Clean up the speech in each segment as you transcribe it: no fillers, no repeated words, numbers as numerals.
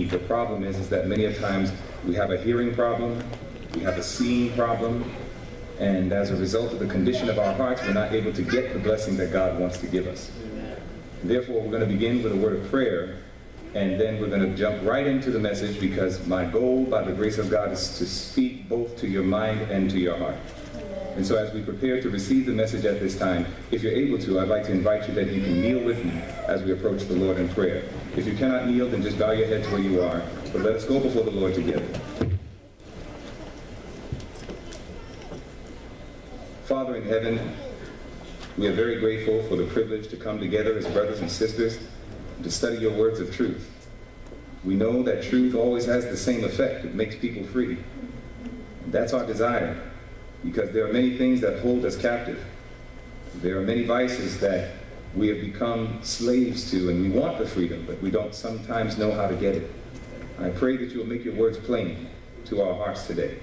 believe. The problem is that many of times we have a hearing problem, we have a seeing problem, and as a result of the condition of our hearts, we're not able to get the blessing that God wants to give us. And therefore, we're going to begin with a word of prayer, and then we're going to jump right into the message, because my goal, by the grace of God, is to speak both to your mind and to your heart. And so as we prepare to receive the message at this time, if you're able to, I'd like to invite you that you can kneel with me as we approach the Lord in prayer. If you cannot kneel, then just bow your head to where you are. But let us go before the Lord together. Father in heaven, we are very grateful for the privilege to come together as brothers and sisters to study your words of truth. We know that truth always has the same effect. It makes people free. And that's our desire, because there are many things that hold us captive. There are many vices that we have become slaves to, and we want the freedom, but we don't sometimes know how to get it. I pray that you will make your words plain to our hearts today.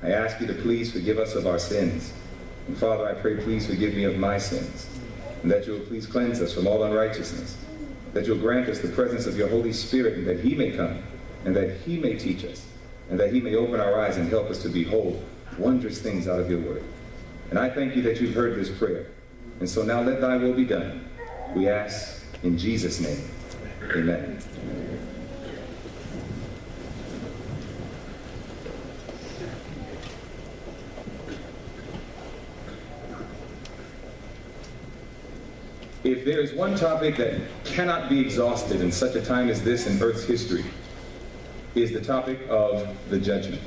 I ask you to please forgive us of our sins. And Father, I pray, please forgive me of my sins, and that you will please cleanse us from all unrighteousness, that you'll grant us the presence of your Holy Spirit, and that he may come, and that he may teach us, and that he may open our eyes and help us to behold wondrous things out of your word. And I thank you that you've heard this prayer. And so now let thy will be done. We ask in Jesus' name. Amen. If there is one topic that cannot be exhausted in such a time as this in Earth's history, is the topic of the judgment.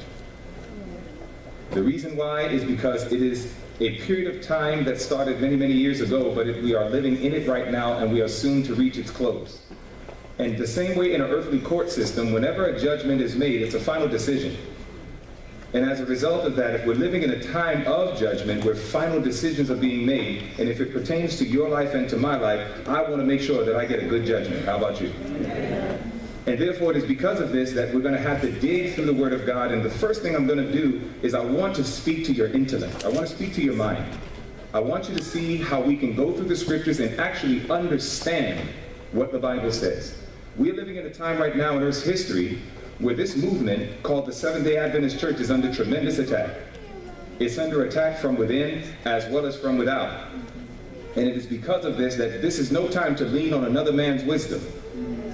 The reason why is because it is a period of time that started many, many years ago, but we are living in it right now, and we are soon to reach its close. And the same way in an earthly court system, whenever a judgment is made, it's a final decision. And as a result of that, if we're living in a time of judgment where final decisions are being made, and if it pertains to your life and to my life, I want to make sure that I get a good judgment. How about you? And therefore, it is because of this that we're going to have to dig through the Word of God. And the first thing I'm going to do is I want to speak to your intellect. I want to speak to your mind. I want you to see how we can go through the Scriptures and actually understand what the Bible says. We're living in a time right now in Earth's history where this movement called the Seventh-day Adventist Church is under tremendous attack. It's under attack from within as well as from without. And it is because of this that this is no time to lean on another man's wisdom.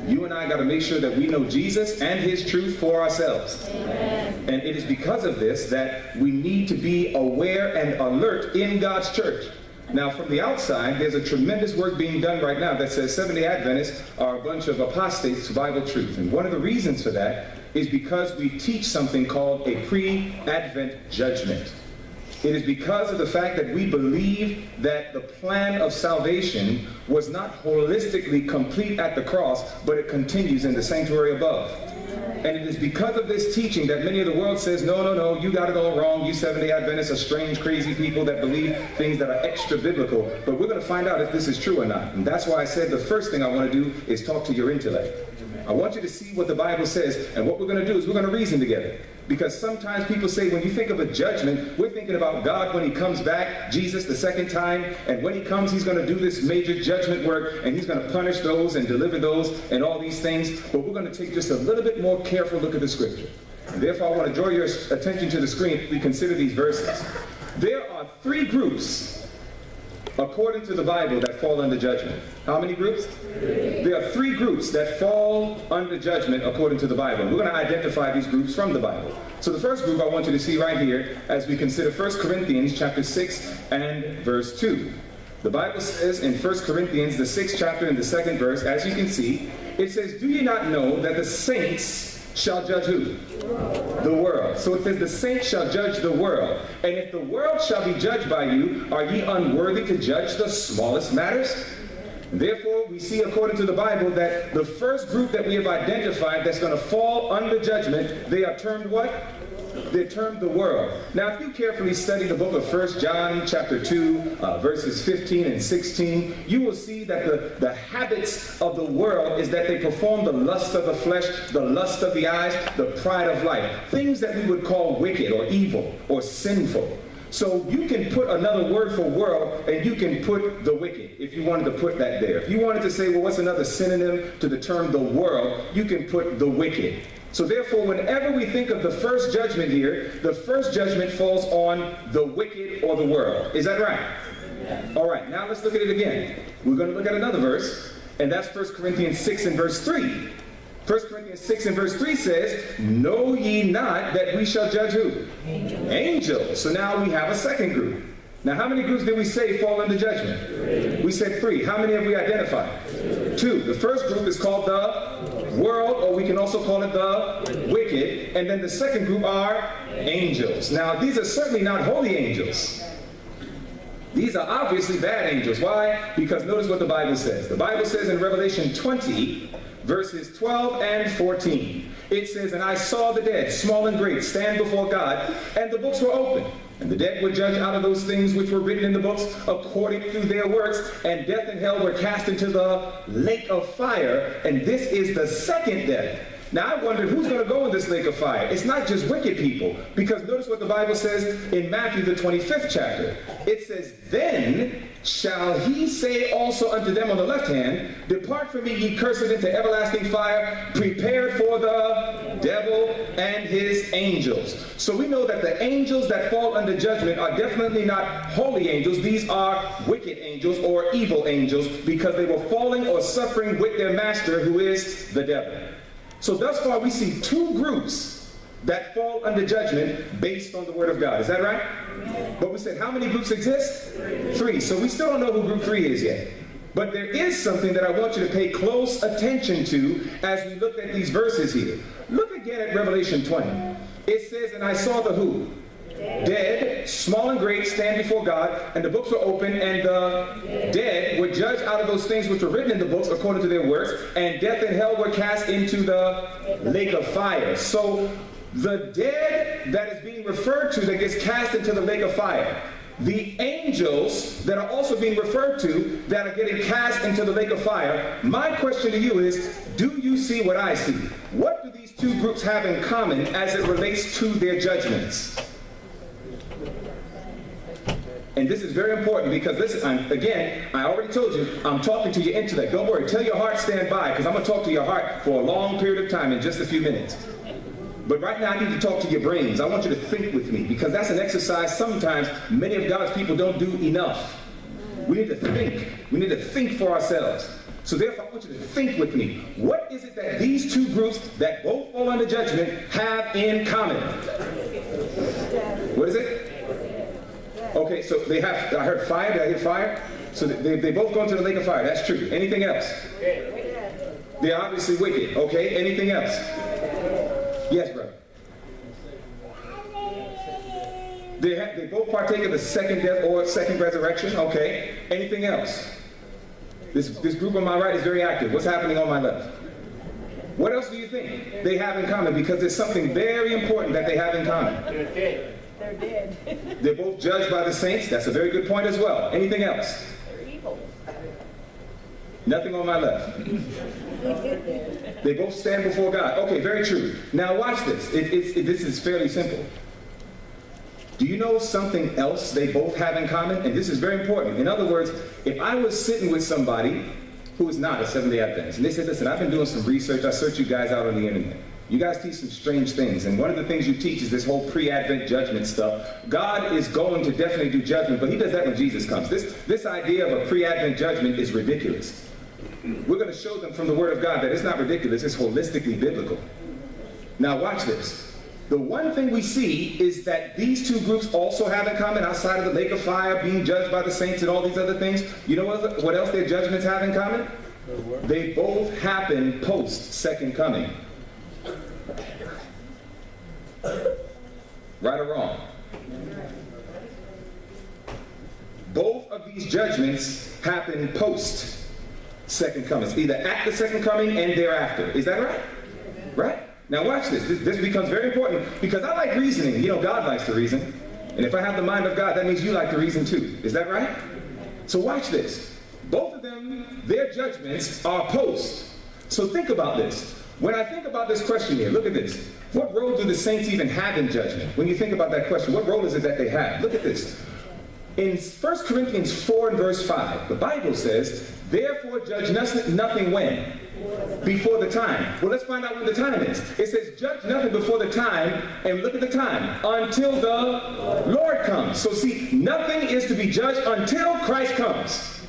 You and I got to make sure that we know Jesus and his truth for ourselves. Amen. And it is because of this that we need to be aware and alert in God's church. Now, from the outside, there's a tremendous work being done right now that says Seventh-day Adventists are a bunch of apostates to Bible truth. And one of the reasons for that is because we teach something called a pre-Advent judgment. It is because of the fact that we believe that the plan of salvation was not holistically complete at the cross, but it continues in the sanctuary above. And it is because of this teaching that many of the world says, no, no, no, you got it all wrong. You Seventh-day Adventists are strange, crazy people that believe things that are extra biblical. But we're going to find out if this is true or not. And that's why I said the first thing I want to do is talk to your intellect. I want you to see what the Bible says, and what we're going to do is we're going to reason together. Because sometimes people say when you think of a judgment, we're thinking about God when he comes back, Jesus the second time, and when he comes he's going to do this major judgment work, and he's going to punish those and deliver those and all these things. But we're going to take just a little bit more careful look at the Scripture. And therefore I want to draw your attention to the screen as we consider these verses. There are three groups according to the Bible that fall under judgment. How many groups? There are three groups that fall under judgment according to the Bible. We're going to identify these groups from the Bible. So the first group I want you to see right here as we consider 1 Corinthians chapter 6 and verse 2. The Bible says in 1 Corinthians, the 6th chapter and the 2nd verse, as you can see, it says, do you not know that the saints shall judge who? The world. So it says the saints shall judge the world. And if the world shall be judged by you, are ye unworthy to judge the smallest matters? Therefore, we see according to the Bible that the first group that we have identified that's going to fall under judgment, they are termed what? They're termed the world. Now, if you carefully study the book of 1 John chapter 2, verses 15 and 16, you will see that the habits of the world is that they perform the lust of the flesh, the lust of the eyes, the pride of life. Things that we would call wicked or evil or sinful. So you can put another word for world, and you can put the wicked, if you wanted to put that there. If you wanted to say, well, what's another synonym to the term the world, you can put the wicked. So therefore, whenever we think of the first judgment here, the first judgment falls on the wicked or the world. Is that right? Yeah. All right, now let's look at it again. We're going to look at another verse, and that's 1 Corinthians 6 and verse 3. 1 Corinthians 6 and verse 3 says, know ye not that we shall judge who? Angels. So now we have a second group. Now how many groups did we say fall into judgment? 3. We said 3. How many have we identified? 2. The first group is called the world, or we can also call it the wicked. And then the second group are angels. Now these are certainly not holy angels. These are obviously bad angels. Why? Because notice what the Bible says. The Bible says in Revelation 20, verses 12 and 14. It says, and I saw the dead, small and great, stand before God, and the books were opened. And the dead were judged out of those things which were written in the books according to their works, and death and hell were cast into the lake of fire, and this is the second death. Now I wondered, who's going to go in this lake of fire? It's not just wicked people, because notice what the Bible says in Matthew the 25th chapter. It says, then shall he say also unto them on the left hand, depart from me, ye cursed, into everlasting fire, prepared for the devil and his angels. So we know that the angels that fall under judgment are definitely not holy angels. These are wicked angels or evil angels, because they were falling or suffering with their master, who is the devil. So thus far we see 2 groups that fall under judgment based on the Word of God. Is that right? But we said how many groups exist? 3. So we still don't know who group 3 is yet. But there is something that I want you to pay close attention to as we look at these verses here. Look again at Revelation 20. It says, and I saw the who? Dead, small and great, stand before God, and the books were opened, and the dead were judged out of those things which were written in the books according to their works, and death and hell were cast into the lake of fire. So the dead that is being referred to, that gets cast into the lake of fire, the angels that are also being referred to that are getting cast into the lake of fire, my question to you is, do you see what I see? What do these 2 groups have in common as it relates to their judgments? And this is very important, because listen, again, I already told you, I'm talking to your intellect. Don't worry, tell your heart stand by, because I'm going to talk to your heart for a long period of time in just a few minutes. But right now I need to talk to your brains. I want you to think with me, because that's an exercise sometimes many of God's people don't do enough. We need to think. We need to think for ourselves. So therefore I want you to think with me. What is it that these 2 groups that both fall under judgment have in common? What is it? Okay, so they have, I heard fire. Did I hear fire? So they both go into the lake of fire. That's true. Anything else? They're obviously wicked. Okay, anything else? Yes, brother. They both partake of the second death or second resurrection. Okay, anything else? This group on my right is very active. What's happening on my left? What else do you think they have in common? Because there's something very important that they have in common. They're dead. They're dead. They're both judged by the saints. That's a very good point as well. Anything else? They're evil. Nothing on my left. They both stand before God. Okay, very true. Now watch this. This is fairly simple. Do you know something else they both have in common? And this is very important. In other words, if I was sitting with somebody who is not a Seventh-day Adventist, and they said, listen, I've been doing some research. I searched you guys out on the internet. You guys teach some strange things, and one of the things you teach is this whole pre-Advent judgment stuff. God is going to definitely do judgment, but he does that when Jesus comes. This idea of a pre-Advent judgment is ridiculous. We're going to show them from the Word of God that it's not ridiculous, it's holistically biblical. Now watch this. The one thing we see is that these 2 groups also have in common, outside of the lake of fire, being judged by the saints and all these other things. You know what else their judgments have in common? They both happen post-second coming. Right or wrong? Both of these judgments happen post second coming. It's either at the second coming and thereafter. Is that right? Right? Now watch this. This becomes very important, because I like reasoning. You know, God likes to reason. And if I have the mind of God, that means you like to reason too. Is that right? So watch this. Both of them, their judgments are post. So think about this. When I think about this question here, look at this. What role do the saints even have in judgment? When you think about that question, what role is it that they have? Look at this. In 1 Corinthians 4 and verse 5, the Bible says, therefore judge nothing when? Before the time. Well, let's find out when the time is. It says, judge nothing before the time, and look at the time, until the Lord comes. So see, nothing is to be judged until Christ comes.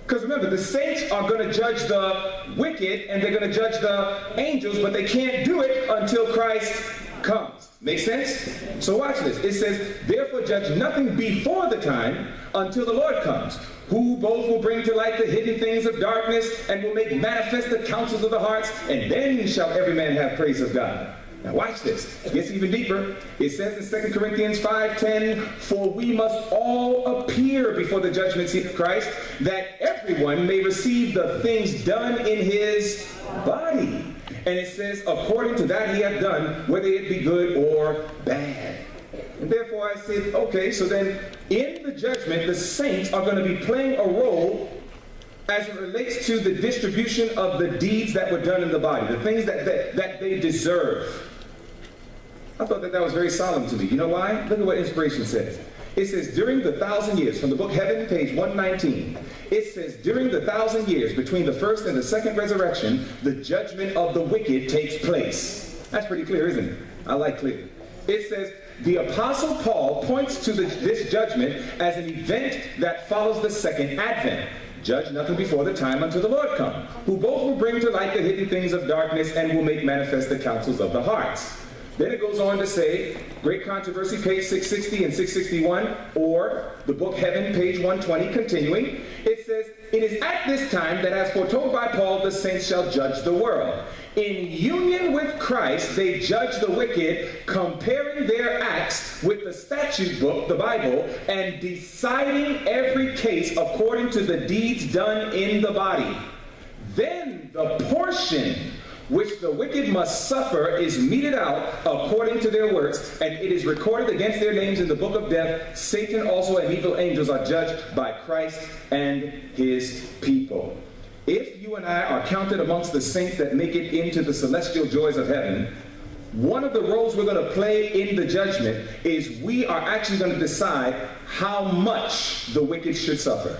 Because remember, the saints are going to judge the wicked, and they're going to judge the angels, but they can't do it until Christ comes. Make sense? So watch this. It says, therefore judge nothing before the time until the Lord comes, who both will bring to light the hidden things of darkness and will make manifest the counsels of the hearts, and then shall every man have praise of God. Now watch this. It gets even deeper. It says in 2 Corinthians 5:10, for we must all appear before the judgment seat of Christ, that everyone may receive the things done in his body. And it says, according to that he hath done, whether it be good or bad. And therefore I said, okay, so then in the judgment, the saints are going to be playing a role as it relates to the distribution of the deeds that were done in the body, the things that they deserve. I thought that was very solemn to me. You know why? Look at what inspiration says. It says, during the 1,000 years, from the book Heaven, page 119, it says, during the 1,000 years between the first and the second resurrection, the judgment of the wicked takes place. That's pretty clear, isn't it? I like clear. It says, the Apostle Paul points to this judgment as an event that follows the second advent. Judge nothing before the time until the Lord come, who both will bring to light the hidden things of darkness and will make manifest the counsels of the hearts. Then it goes on to say, Great Controversy, page 660 and 661, or the book Heaven, page 120, continuing. It says, it is at this time that as foretold by Paul, the saints shall judge the world. In union with Christ, they judge the wicked, comparing their acts with the statute book, the Bible, and deciding every case according to the deeds done in the body. Then the portion which the wicked must suffer is meted out according to their works, and it is recorded against their names in the book of death. Satan also and evil angels are judged by Christ and his people. If you and I are counted amongst the saints that make it into the celestial joys of heaven, one of the roles we're going to play in the judgment is we are actually going to decide how much the wicked should suffer.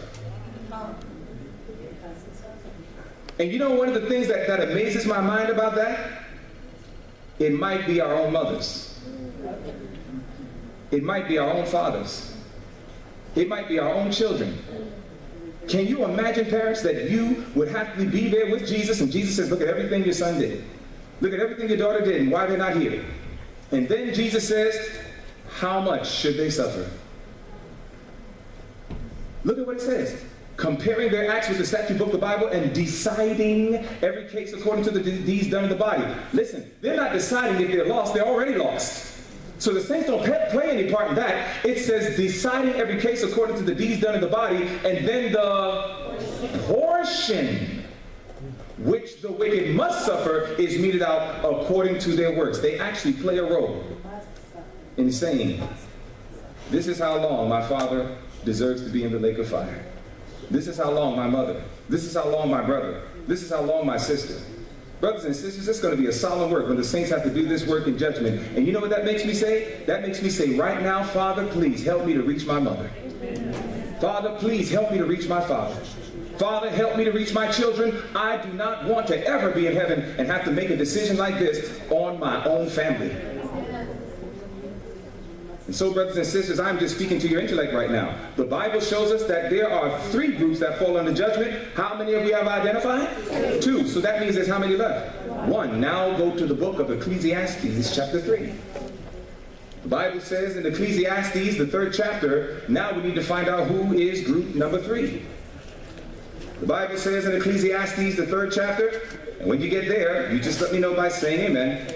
And you know one of the things that amazes my mind about that? It might be our own mothers. It might be our own fathers. It might be our own children. Can you imagine, parents, that you would have to be there with Jesus, and Jesus says, look at everything your son did. Look at everything your daughter did and why they're not here. And then Jesus says, how much should they suffer? Look at what it says. Comparing their acts with the statute book, the Bible, and deciding every case according to the deeds done in the body. Listen, they're not deciding if they're lost, they're already lost. So the saints don't play any part in that. It says deciding every case according to the deeds done in the body, and then the portion which the wicked must suffer is meted out according to their works. They actually play a role in saying, this is how long my father deserves to be in the lake of fire. This is how long my mother. This is how long my brother. This is how long my sister. Brothers and sisters, it's going to be a solemn work when the saints have to do this work in judgment. And you know what that makes me say? That makes me say, right now, Father, please help me to reach my mother. Father, please help me to reach my father. Father, help me to reach my children. I do not want to ever be in heaven and have to make a decision like this on my own family. And so, brothers and sisters, I'm just speaking to your intellect right now. The Bible shows us that there are 3 groups that fall under judgment. How many of we have identified? 2. So that means there's how many left? 1. Now go to the book of Ecclesiastes, chapter 3. The Bible says in Ecclesiastes, the 3rd chapter, now we need to find out who is group number 3. The Bible says in Ecclesiastes, the 3rd chapter, and when you get there, you just let me know by saying amen.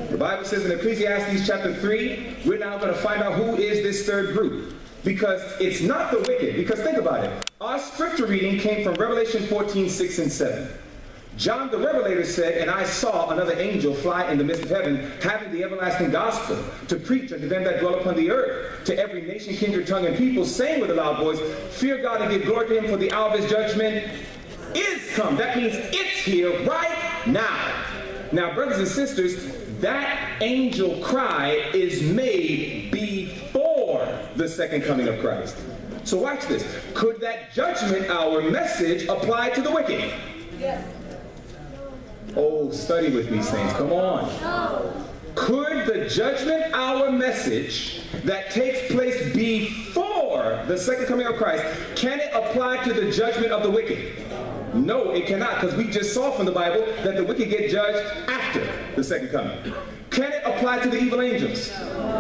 The Bible says in Ecclesiastes chapter 3, we're now going to find out who is this 3rd group. Because it's not the wicked. Because think about it. Our scripture reading came from Revelation 14, 6 and 7. John the Revelator said, and I saw another angel fly in the midst of heaven, having the everlasting gospel, to preach unto them that dwell upon the earth, to every nation, kindred, tongue, and people, saying with a loud voice, fear God and give glory to him, for the hour of his judgment is come. That means it's here right now. Now, brothers and sisters, that angel cry is made before the second coming of Christ. So watch this. Could that judgment hour message apply to the wicked? Yes. Oh, study with me, saints. Come on. No. Could the judgment hour message that takes place before the second coming of Christ, can it apply to the judgment of the wicked? No, it cannot, because we just saw from the Bible that the wicked get judged after the second coming. Can it apply to the evil angels?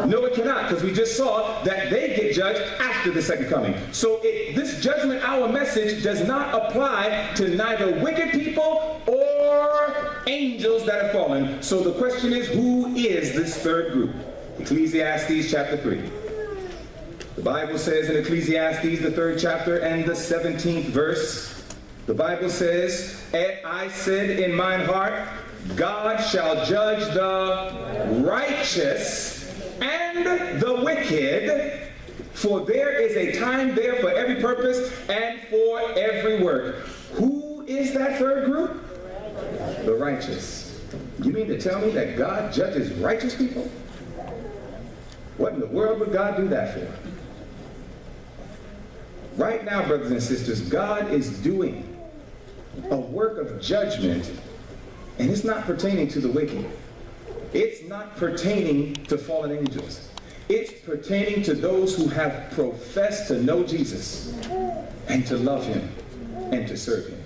No, it cannot, because we just saw that they get judged after the second coming. So this judgment hour message does not apply to neither wicked people or angels that have fallen. So the question is, who is this third group? Ecclesiastes chapter 3. The Bible says in Ecclesiastes, the 3rd chapter and the 17th verse, the Bible says, "And I said in mine heart, God shall judge the righteous and the wicked, for there is a time there for every purpose and for every work." Who is that third group? The righteous. You mean to tell me that God judges righteous people? What in the world would God do that for? Right now, brothers and sisters, God is doing a work of judgment, and it's not pertaining to the wicked. It's not pertaining to fallen angels. It's pertaining to those who have professed to know Jesus and to love him and to serve him.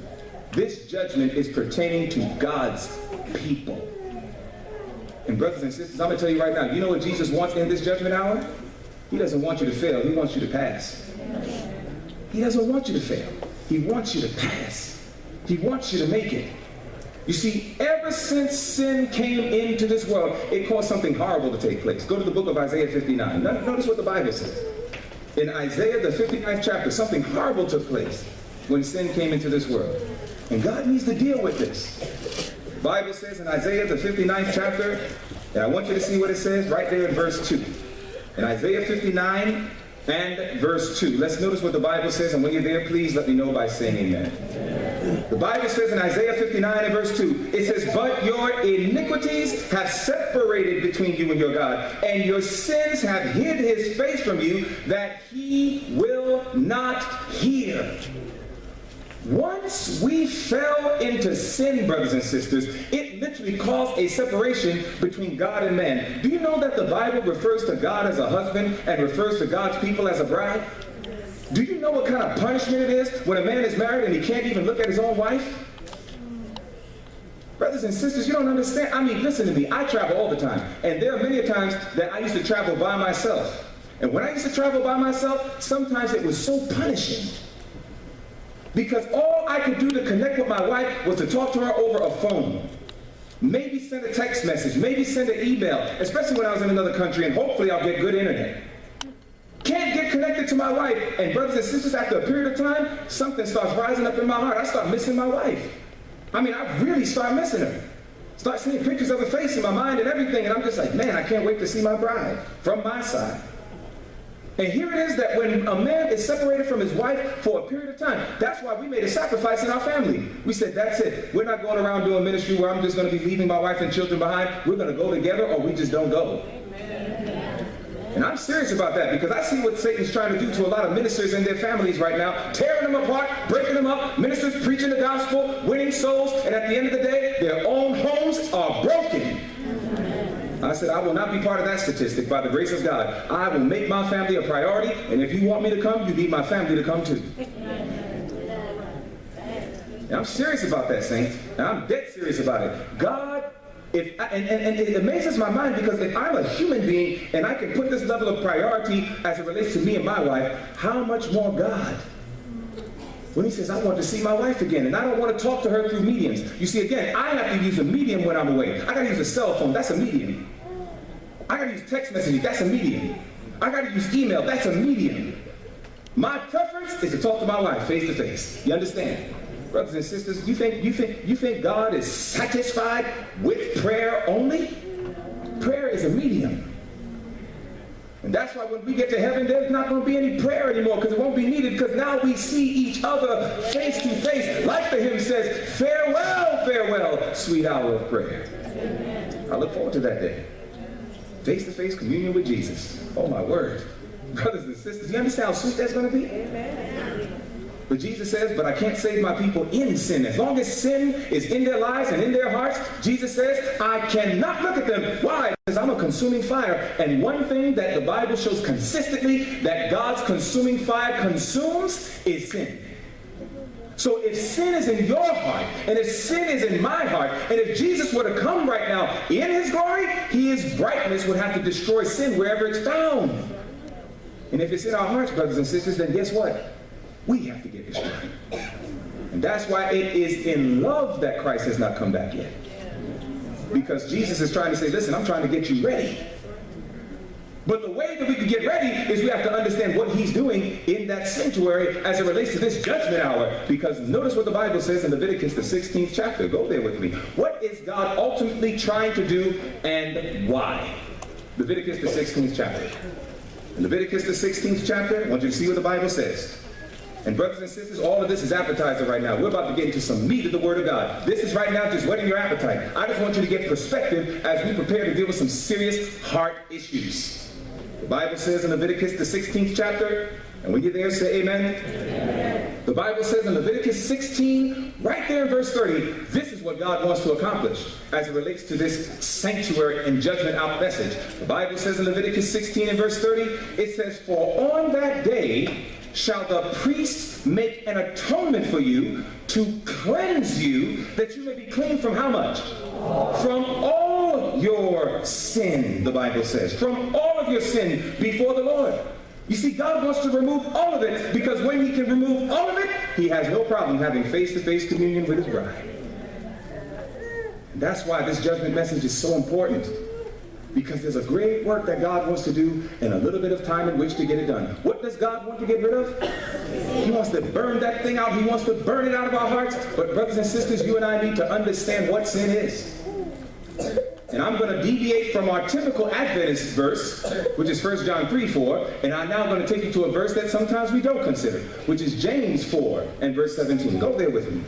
This judgment is pertaining to God's people. And brothers and sisters, I'm going to tell you right now, you know what Jesus wants in this judgment hour? He doesn't want you to fail. He wants you to pass. He doesn't want you to fail. He wants you to pass. He wants you to make it. You see, ever since sin came into this world, it caused something horrible to take place. Go to the book of Isaiah 59. Notice what the Bible says. In Isaiah, the 59th chapter, something horrible took place when sin came into this world. And God needs to deal with this. The Bible says in Isaiah, the 59th chapter, and I want you to see what it says right there in verse 2. In Isaiah 59 and verse 2. Let's notice what the Bible says, and when you're there, please let me know by saying amen. The Bible says in Isaiah 59 and verse 2, it says, "But your iniquities have separated between you and your God, and your sins have hid his face from you, that he will not hear." Once we fell into sin, brothers and sisters, it literally caused a separation between God and man. Do you know that the Bible refers to God as a husband and refers to God's people as a bride? Do you know what kind of punishment it is when a man is married and he can't even look at his own wife? Brothers and sisters, you don't understand. I mean, listen to me. I travel all the time. And there are many times that I used to travel by myself. And when I used to travel by myself, sometimes it was so punishing. Because all I could do to connect with my wife was to talk to her over a phone. Maybe send a text message. Maybe send an email. Especially when I was in another country, and hopefully I'll get good internet. Can't get connected to my wife. And brothers and sisters, after a period of time, something starts rising up in my heart. I start missing my wife. I mean, I really start missing her. Start seeing pictures of her face in my mind and everything. And I'm just like, man, I can't wait to see my bride from my side. And here it is that when a man is separated from his wife for a period of time, that's why we made a sacrifice in our family. We said, that's it. We're not going around doing ministry where I'm just going to be leaving my wife and children behind. We're going to go together, or we just don't go. And I'm serious about that, because I see what Satan's trying to do to a lot of ministers and their families right now, tearing them apart, breaking them up, ministers preaching the gospel, winning souls, and at the end of the day, their own homes are broken. I said, I will not be part of that statistic by the grace of God. I will make my family a priority, and if you want me to come, you need my family to come too. And I'm serious about that, saints. And I'm dead serious about it. God, and it amazes my mind, because if I'm a human being and I can put this level of priority as it relates to me and my wife, how much more God? When he says, I want to see my wife again, and I don't want to talk to her through mediums. You see, again, I have to use a medium when I'm away. I got to use a cell phone. That's a medium. I got to use text messaging. That's a medium. I got to use email. That's a medium. My preference is to talk to my wife face to face. You understand? Brothers and sisters, you think God is satisfied with prayer only? Prayer is a medium. And that's why when we get to heaven, there's not going to be any prayer anymore, because it won't be needed, because now we see each other face to face. Like the hymn says, farewell, farewell, sweet hour of prayer. I look forward to that day. Face-to-face communion with Jesus. Oh my word. Brothers and sisters, you understand how sweet that's going to be? Amen. But Jesus says, but I can't save my people in sin. As long as sin is in their lives and in their hearts, Jesus says, I cannot look at them. Why? Because I'm a consuming fire. And one thing that the Bible shows consistently that God's consuming fire consumes is sin. So if sin is in your heart, and if sin is in my heart, and if Jesus were to come right now in his glory, his brightness would have to destroy sin wherever it's found. And if it's in our hearts, brothers and sisters, then guess what? We have to get destroyed. And that's why it is in love that Christ has not come back yet. Because Jesus is trying to say, listen, I'm trying to get you ready. But the way that we can get ready is we have to understand what he's doing in that sanctuary as it relates to this judgment hour. Because notice what the Bible says in Leviticus, the 16th chapter. Go there with me. What is God ultimately trying to do and why? Leviticus, the 16th chapter. In Leviticus, the 16th chapter, I want you to see what the Bible says. And brothers and sisters, all of this is appetizer right now. We're about to get into some meat of the Word of God. This is right now just whetting your appetite. I just want you to get perspective as we prepare to deal with some serious heart issues. The Bible says in Leviticus, the 16th chapter, and when you're there, say amen. Amen. The Bible says in Leviticus 16, right there in verse 30, this is what God wants to accomplish as it relates to this sanctuary and judgment out message. The Bible says in Leviticus 16 and verse 30, it says, for on that day shall the priest make an atonement for you to cleanse you, that you may be clean from how much? From all your sin, the Bible says. From all of your sin before the Lord. You see, God wants to remove all of it, because when he can remove all of it, he has no problem having face-to-face communion with his bride. And that's why this judgment message is so important. Because there's a great work that God wants to do and a little bit of time in which to get it done. What does God want to get rid of? He wants to burn that thing out. He wants to burn it out of our hearts. But brothers and sisters, you and I need to understand what sin is. And I'm going to deviate from our typical Adventist verse, which is 1 John 3:4, and I'm now going to take you to a verse that sometimes we don't consider, which is James 4 and verse 17. Go there with me.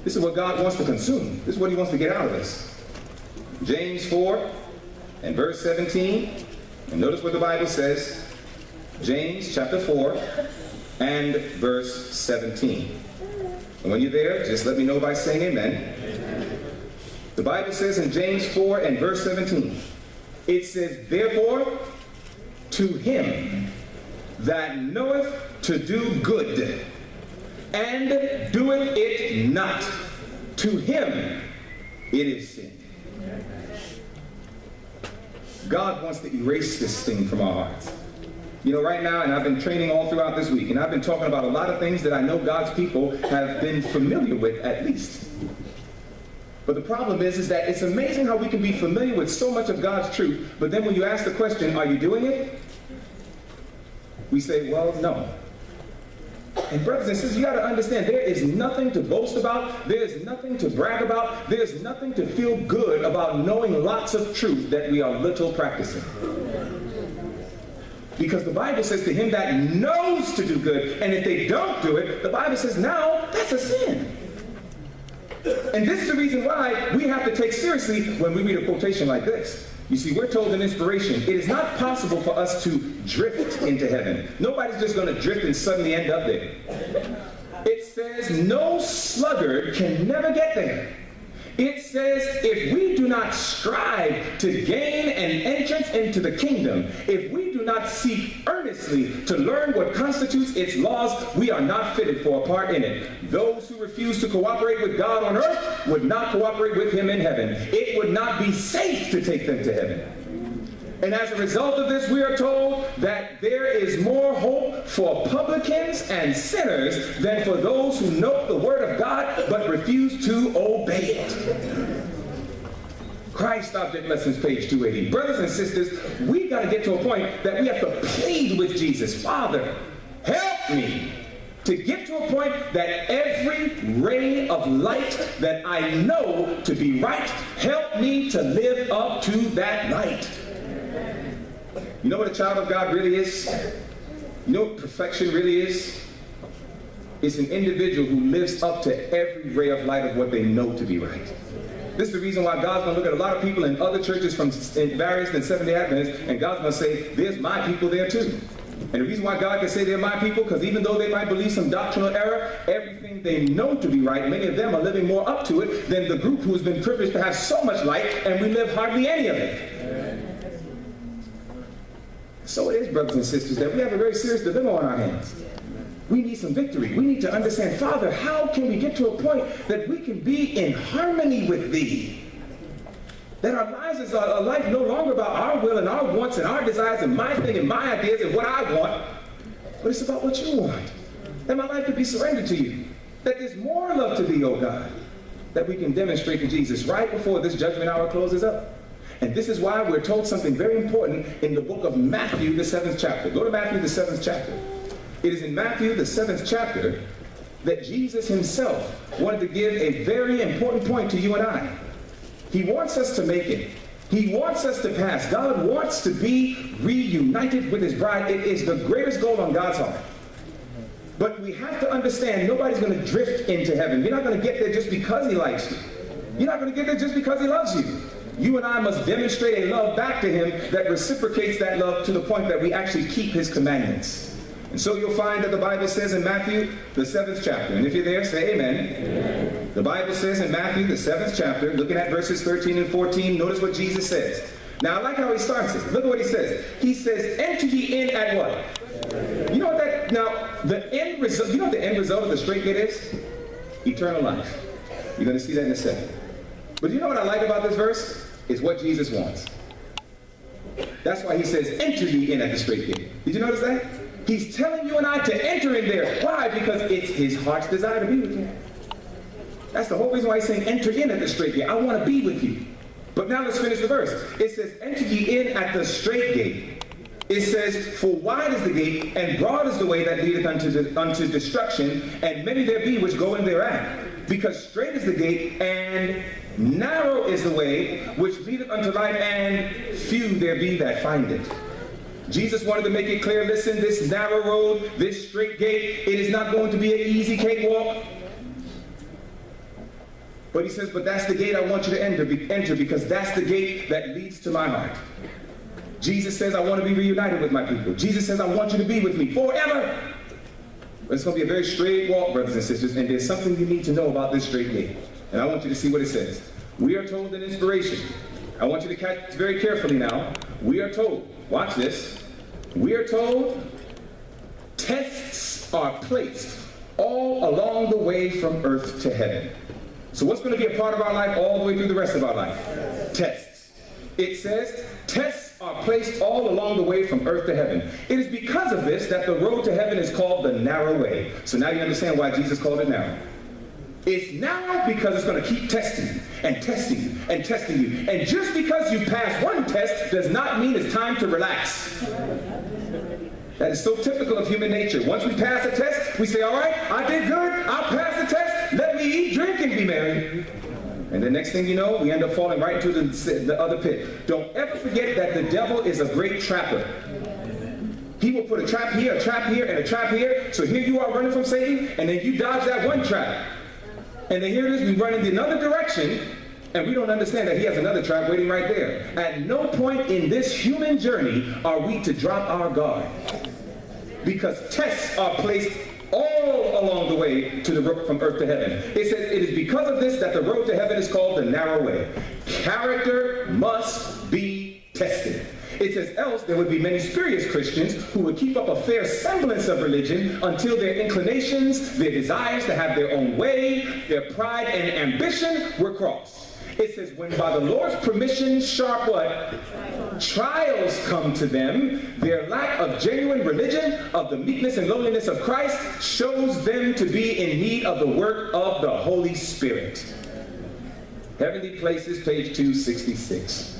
This is what God wants to consume. This is what he wants to get out of us. James 4 and verse 17, and notice what the Bible says. James chapter 4 and verse 17. And when you're there, just let me know by saying amen. The Bible says in James 4 and verse 17, it says, therefore, to him that knoweth to do good, and doeth it not, to him it is sin. God wants to erase this thing from our hearts. You know, right now, and I've been training all throughout this week, and I've been talking about a lot of things that I know God's people have been familiar with, at least. But the problem is that it's amazing how we can be familiar with so much of God's truth, but then when you ask the question, are you doing it? We say, well, no. And brothers and sisters, you got to understand, there is nothing to boast about. There is nothing to brag about. There is nothing to feel good about knowing lots of truth that we are little practicing. Because the Bible says to him that knows to do good, and if they don't do it, the Bible says now that's a sin. And this is the reason why we have to take seriously when we read a quotation like this. You see, we're told in inspiration, it is not possible for us to drift into heaven. Nobody's just going to drift and suddenly end up there. It says no sluggard can never get there. It says if we do not strive to gain an entrance into the kingdom, if we do not seek earnestly to learn what constitutes its laws, we are not fitted for a part in it. Those who refuse to cooperate with God on earth would not cooperate with him in heaven. It would not be safe to take them to heaven. And as a result of this, we are told that there is more hope for publicans and sinners than for those who know the word of God but refuse to obey it. Christ Object Lessons, page 280. Brothers and sisters, we got to get to a point that we have to plead with Jesus. Father, help me to get to a point that every ray of light that I know to be right, help me to live up to that light. You know what a child of God really is? You know what perfection really is? It's an individual who lives up to every ray of light of what they know to be right. This is the reason why God's going to look at a lot of people in other churches from various than Seventh-day Adventists, and God's going to say, there's my people there too. And the reason why God can say they're my people, because even though they might believe some doctrinal error, everything they know to be right, many of them are living more up to it than the group who has been privileged to have so much light, and we live hardly any of it. So it is, brothers and sisters, that we have a very serious dilemma on our hands. We need some victory. We need to understand, Father, how can we get to a point that we can be in harmony with Thee? That our lives is a life no longer about our will and our wants and our desires and my thing and my ideas and what I want, but it's about what you want. That my life could be surrendered to you. That there's more love to Thee, oh God, that we can demonstrate to Jesus right before this judgment hour closes up. And this is why we're told something very important in the book of Matthew, the 7th chapter. Go to Matthew, the 7th chapter. It is in Matthew, the 7th chapter, that Jesus himself wanted to give a very important point to you and I. He wants us to make it. He wants us to pass. God wants to be reunited with his bride. It is the greatest goal on God's heart. But we have to understand nobody's going to drift into heaven. You're not going to get there just because he likes you. You're not going to get there just because he loves you. You and I must demonstrate a love back to him that reciprocates that love to the point that we actually keep his commandments. And so you'll find that the Bible says in Matthew, the 7th chapter, and if you're there, say amen. Amen. The Bible says in Matthew, the 7th chapter, looking at verses 13 and 14, notice what Jesus says. Now, I like how he starts it. Look at what he says. He says, enter ye in at what? You know what that, now, the end result, you know what the end result of the straight gate is? Eternal life. You're going to see that in a second. But you know what I like about this verse? It's what Jesus wants. That's why he says, enter ye in at the straight gate. Did you notice that? He's telling you and I to enter in there. Why? Because it's his heart's desire to be with you. That's the whole reason why he's saying enter in at the straight gate. I want to be with you. But now let's finish the verse. It says, enter ye in at the straight gate. It says, for wide is the gate, and broad is the way that leadeth unto destruction, and many there be which go in thereat. Because straight is the gate, and narrow is the way which leadeth unto life, and few there be that find it. Jesus wanted to make it clear, listen, this narrow road, this straight gate, it is not going to be an easy cakewalk. But he says, but that's the gate I want you to enter because that's the gate that leads to my heart. Jesus says, I want to be reunited with my people. Jesus says, I want you to be with me forever. But it's going to be a very straight walk, brothers and sisters, and there's something you need to know about this straight gate. And I want you to see what it says. We are told in inspiration. I want you to catch this very carefully now. We are told, watch this. We are told tests are placed all along the way from earth to heaven. So what's going to be a part of our life all the way through the rest of our life? Tests. It says tests are placed all along the way from earth to heaven. It is because of this that the road to heaven is called the narrow way. So now you understand why Jesus called it narrow. It's narrow because it's going to keep testing you and testing you and testing you. And just because you pass one test does not mean it's time to relax. That is so typical of human nature. Once we pass a test, we say, all right, I did good, I passed the test, let me eat, drink, and be merry. And the next thing you know, we end up falling right into the other pit. Don't ever forget that the devil is a great trapper. He will put a trap here, and a trap here. So here you are running from Satan, and then you dodge that one trap. And then here it is, we run in another direction, and we don't understand that he has another trap waiting right there. At no point in this human journey are we to drop our guard. Because tests are placed all along the way to the road from earth to heaven. It says it is because of this that the road to heaven is called the narrow way. Character must be tested. It says else there would be many spurious Christians who would keep up a fair semblance of religion until their inclinations, their desires to have their own way, their pride and ambition were crossed. It says when by the Lord's permission sharp what? Trials come to them, their lack of genuine religion, of the meekness and lowliness of Christ, shows them to be in need of the work of the Holy Spirit. Heavenly Places, page 266.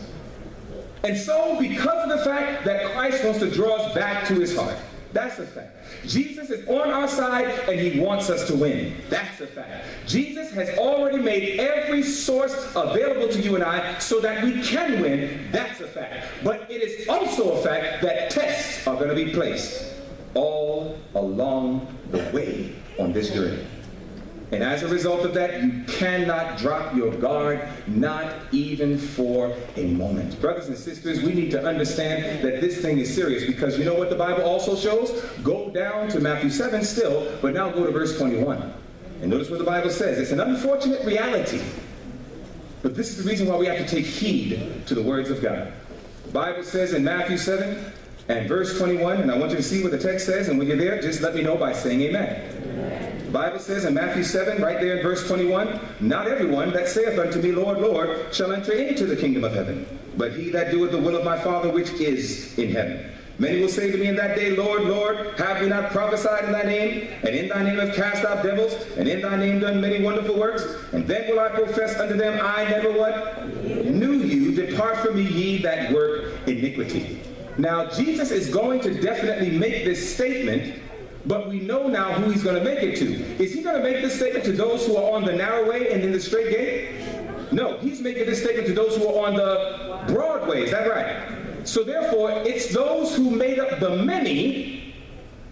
And so, because of the fact that Christ wants to draw us back to his heart, that's a fact. Jesus is on our side and he wants us to win. That's a fact. Jesus has already made every source available to you and I so that we can win. That's a fact. But it is also a fact that tests are going to be placed all along the way on this journey. And as a result of that, you cannot drop your guard, not even for a moment. Brothers and sisters, we need to understand that this thing is serious, because you know what the Bible also shows? Go down to Matthew 7 still, but now go to verse 21. And notice what the Bible says. It's an unfortunate reality, but this is the reason why we have to take heed to the words of God. The Bible says in Matthew 7 and verse 21, and I want you to see what the text says, and when you're there, just let me know by saying amen. The Bible says in Matthew 7, right there in verse 21, not everyone that saith unto me, Lord, Lord, shall enter into the kingdom of heaven, but he that doeth the will of my Father which is in heaven. Many will say to me in that day, Lord, Lord, have we not prophesied in thy name, and in thy name have cast out devils, and in thy name done many wonderful works? And then will I profess unto them, I never what? Knew you. Depart from me, ye that work iniquity. Now, Jesus is going to definitely make this statement, but we know now who he's going to make it to. Is he going to make this statement to those who are on the narrow way and in the straight gate? No, he's making this statement to those who are on the broad way. Is that right? So therefore, it's those who made up the many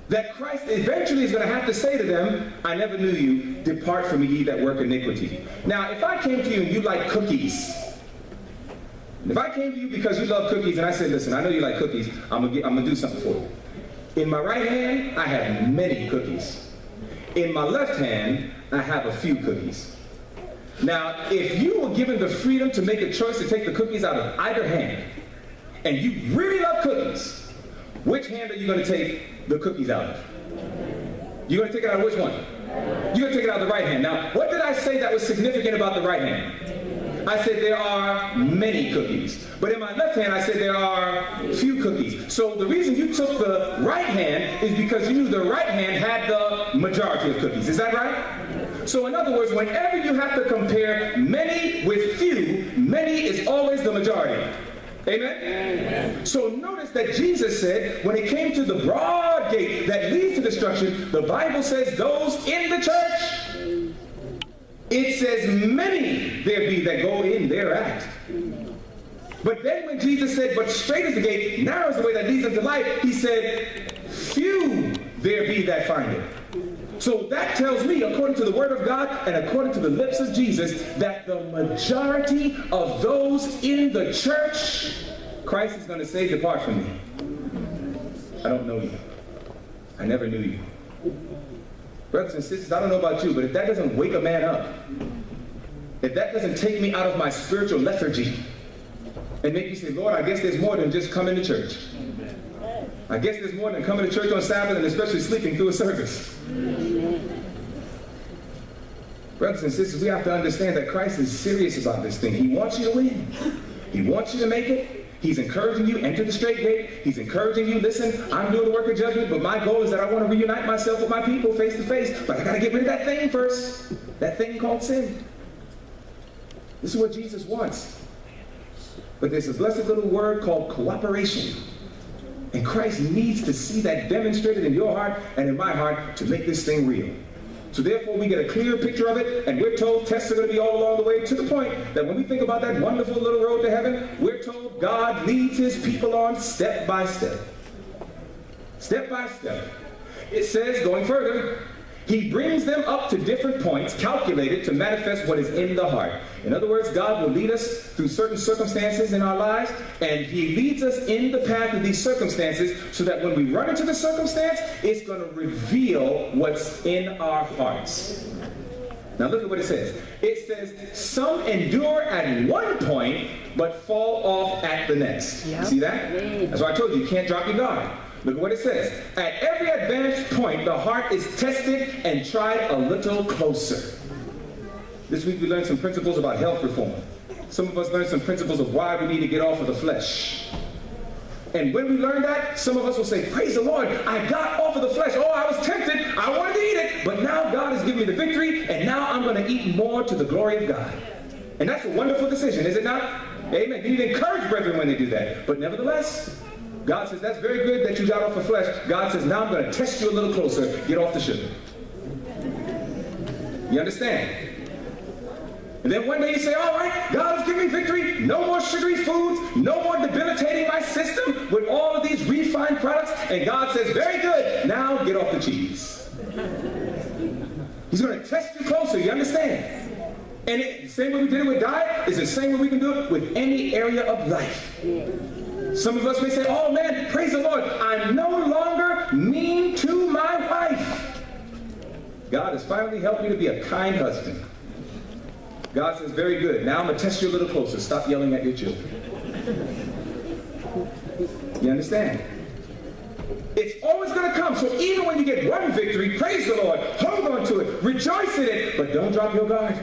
that Christ eventually is going to have to say to them, I never knew you, depart from me, ye that work iniquity. Now, if I came to you and you like cookies, if I came to you because you love cookies and I said, listen, I know you like cookies, I'm gonna do something for you. In my right hand, I have many cookies. In my left hand, I have a few cookies. Now, if you were given the freedom to make a choice to take the cookies out of either hand, and you really love cookies, which hand are you going to take the cookies out of? You're going to take it out of which one? You're going to take it out of the right hand. Now, what did I say that was significant about the right hand? I said there are many cookies. But in my left hand, I said there are few cookies. So the reason you took the right hand is because you knew the right hand had the majority of cookies. Is that right? So in other words, whenever you have to compare many with few, many is always the majority. Amen? Amen? So notice that Jesus said, when it came to the broad gate that leads to destruction, the Bible says those in the church, it says many there be that go in thereat. But then when Jesus said, but straight is the gate, narrow is the way that leads unto life, he said, few there be that find it. So that tells me, according to the word of God and according to the lips of Jesus, that the majority of those in the church, Christ is going to say, depart from me. I don't know you. I never knew you. Brothers and sisters, I don't know about you, but if that doesn't wake a man up, if that doesn't take me out of my spiritual lethargy and make me say, Lord, I guess there's more than just coming to church. I guess there's more than coming to church on Sabbath and especially sleeping through a service. Brothers and sisters, we have to understand that Christ is serious about this thing. He wants you to win. He wants you to make it. He's encouraging you, enter the straight gate. He's encouraging you, listen, I'm doing the work of judgment, but my goal is that I want to reunite myself with my people face to face. But I got to get rid of that thing first. That thing called sin. This is what Jesus wants. But there's a blessed little word called cooperation. And Christ needs to see that demonstrated in your heart and in my heart to make this thing real. So therefore we get a clear picture of it, and we're told tests are going to be all along the way, to the point that when we think about that wonderful little road to heaven, we're told God leads his people on step by step. Step by step. It says, going further, he brings them up to different points calculated to manifest what is in the heart. In other words, God will lead us through certain circumstances in our lives, and he leads us in the path of these circumstances so that when we run into the circumstance, it's going to reveal what's in our hearts. Now look at what it says. It says, some endure at one point, but fall off at the next. Yep. See that? That's why I told you, you can't drop your guard. Look at what it says. At every advanced point, the heart is tested and tried a little closer. This week we learned some principles about health reform. Some of us learned some principles of why we need to get off of the flesh. And when we learn that, some of us will say, praise the Lord, I got off of the flesh. Oh, I was tempted. I wanted to eat it. But now God has given me the victory, and now I'm going to eat more to the glory of God. And that's a wonderful decision, is it not? Amen. You need to encourage brethren when they do that. But nevertheless, God says, that's very good that you got off the flesh. God says, now I'm going to test you a little closer. Get off the sugar. You understand? And then one day you say, all right, God has given me victory. No more sugary foods. No more debilitating my system with all of these refined products. And God says, very good. Now get off the cheese. He's going to test you closer. And the same way we did it with diet is the same way we can do it with any area of life. Some of us may say, oh man, praise the Lord, I'm no longer mean to my wife. God has finally helped me to be a kind husband. God says, very good. Now I'm going to test you a little closer. Stop yelling at your children. You understand? It's always going to come. So even when you get one victory, praise the Lord, hold on to it, rejoice in it, but don't drop your guard.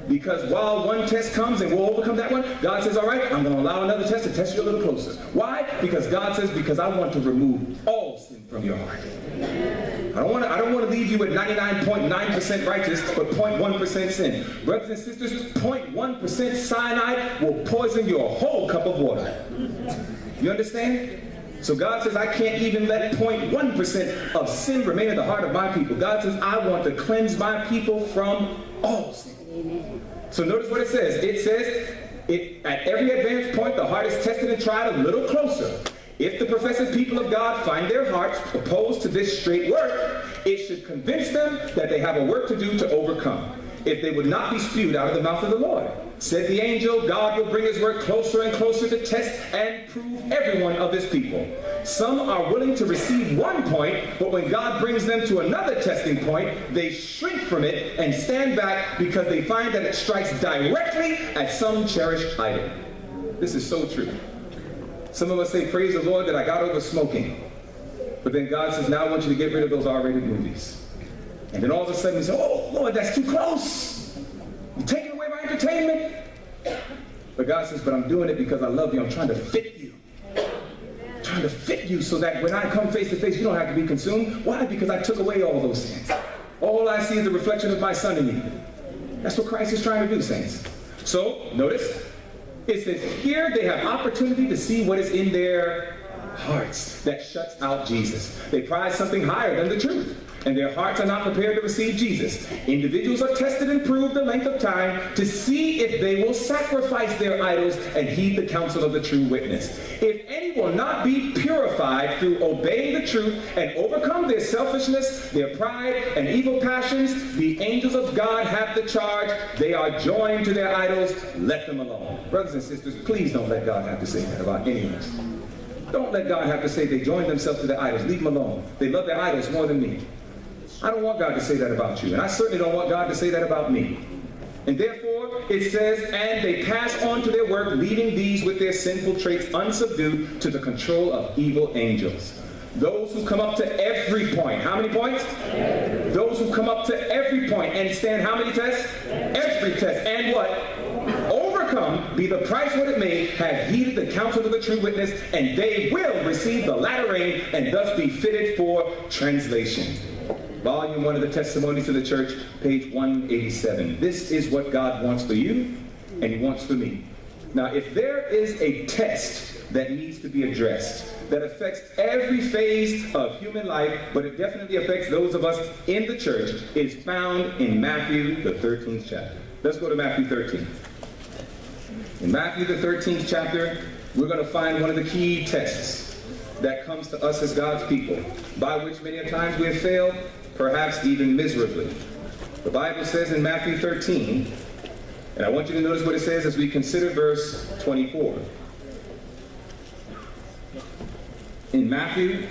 Because while one test comes and we'll overcome that one, God says, all right, I'm going to allow another test to test you a little closer. Why? Because God says, because I want to remove all sin from your heart. I don't want to leave you at 99.9% righteous, but 0.1% sin. Brothers and sisters, 0.1% cyanide will poison your whole cup of water. You understand? So God says, I can't even let 0.1% of sin remain in the heart of my people. God says, I want to cleanse my people from all sin. So notice what it says. It says, at every advanced point, the heart is tested and tried a little closer. If the professed people of God find their hearts opposed to this straight work, it should convince them that they have a work to do to overcome. If they would not be spewed out of the mouth of the Lord. Said the angel, God will bring his work closer and closer to test and prove everyone of his people. Some are willing to receive one point, but when God brings them to another testing point, they shrink from it and stand back because they find that it strikes directly at some cherished idol. This is so true. Some of us say, praise the Lord that I got over smoking. But then God says, now I want you to get rid of those R-rated movies. And then all of a sudden we say, oh, Lord, that's too close. You're taking away my entertainment. But God says, but I'm doing it because I love you. I'm trying to fit you. I'm trying to fit you so that when I come face to face, you don't have to be consumed. Why? Because I took away all those things. All I see is the reflection of my son in you. That's what Christ is trying to do, saints. So, notice, it says here they have opportunity to see what is in their hearts that shuts out Jesus. They prize something higher than the truth, and their hearts are not prepared to receive Jesus. Individuals are tested and proved the length of time to see if they will sacrifice their idols and heed the counsel of the true witness. If any will not be purified through obeying the truth and overcome their selfishness, their pride, and evil passions, the angels of God have the charge. They are joined to their idols. Let them alone. Brothers and sisters, please don't let God have to say that about any of us. Don't let God have to say they joined themselves to their idols. Leave them alone. They love their idols more than me. I don't want God to say that about you, and I certainly don't want God to say that about me. And therefore, it says, and they pass on to their work, leaving these with their sinful traits unsubdued to the control of evil angels. Those who come up to every point. How many points? Those who come up to every point and stand how many tests? Every test. And what? Overcome, be the price what it may, have heeded the counsel of the true witness, and they will receive the latter rain and thus be fitted for translation. Volume 1 of the Testimonies to the Church, page 187. This is what God wants for you, and he wants for me. Now, if there is a test that needs to be addressed, that affects every phase of human life, but it definitely affects those of us in the church, it is found in Matthew, the 13th chapter. Let's go to Matthew 13. In Matthew, the 13th chapter, we're going to find one of the key tests that comes to us as God's people, by which many a times we have failed, perhaps even miserably. The Bible says in Matthew 13, and I want you to notice what it says as we consider verse 24. In Matthew,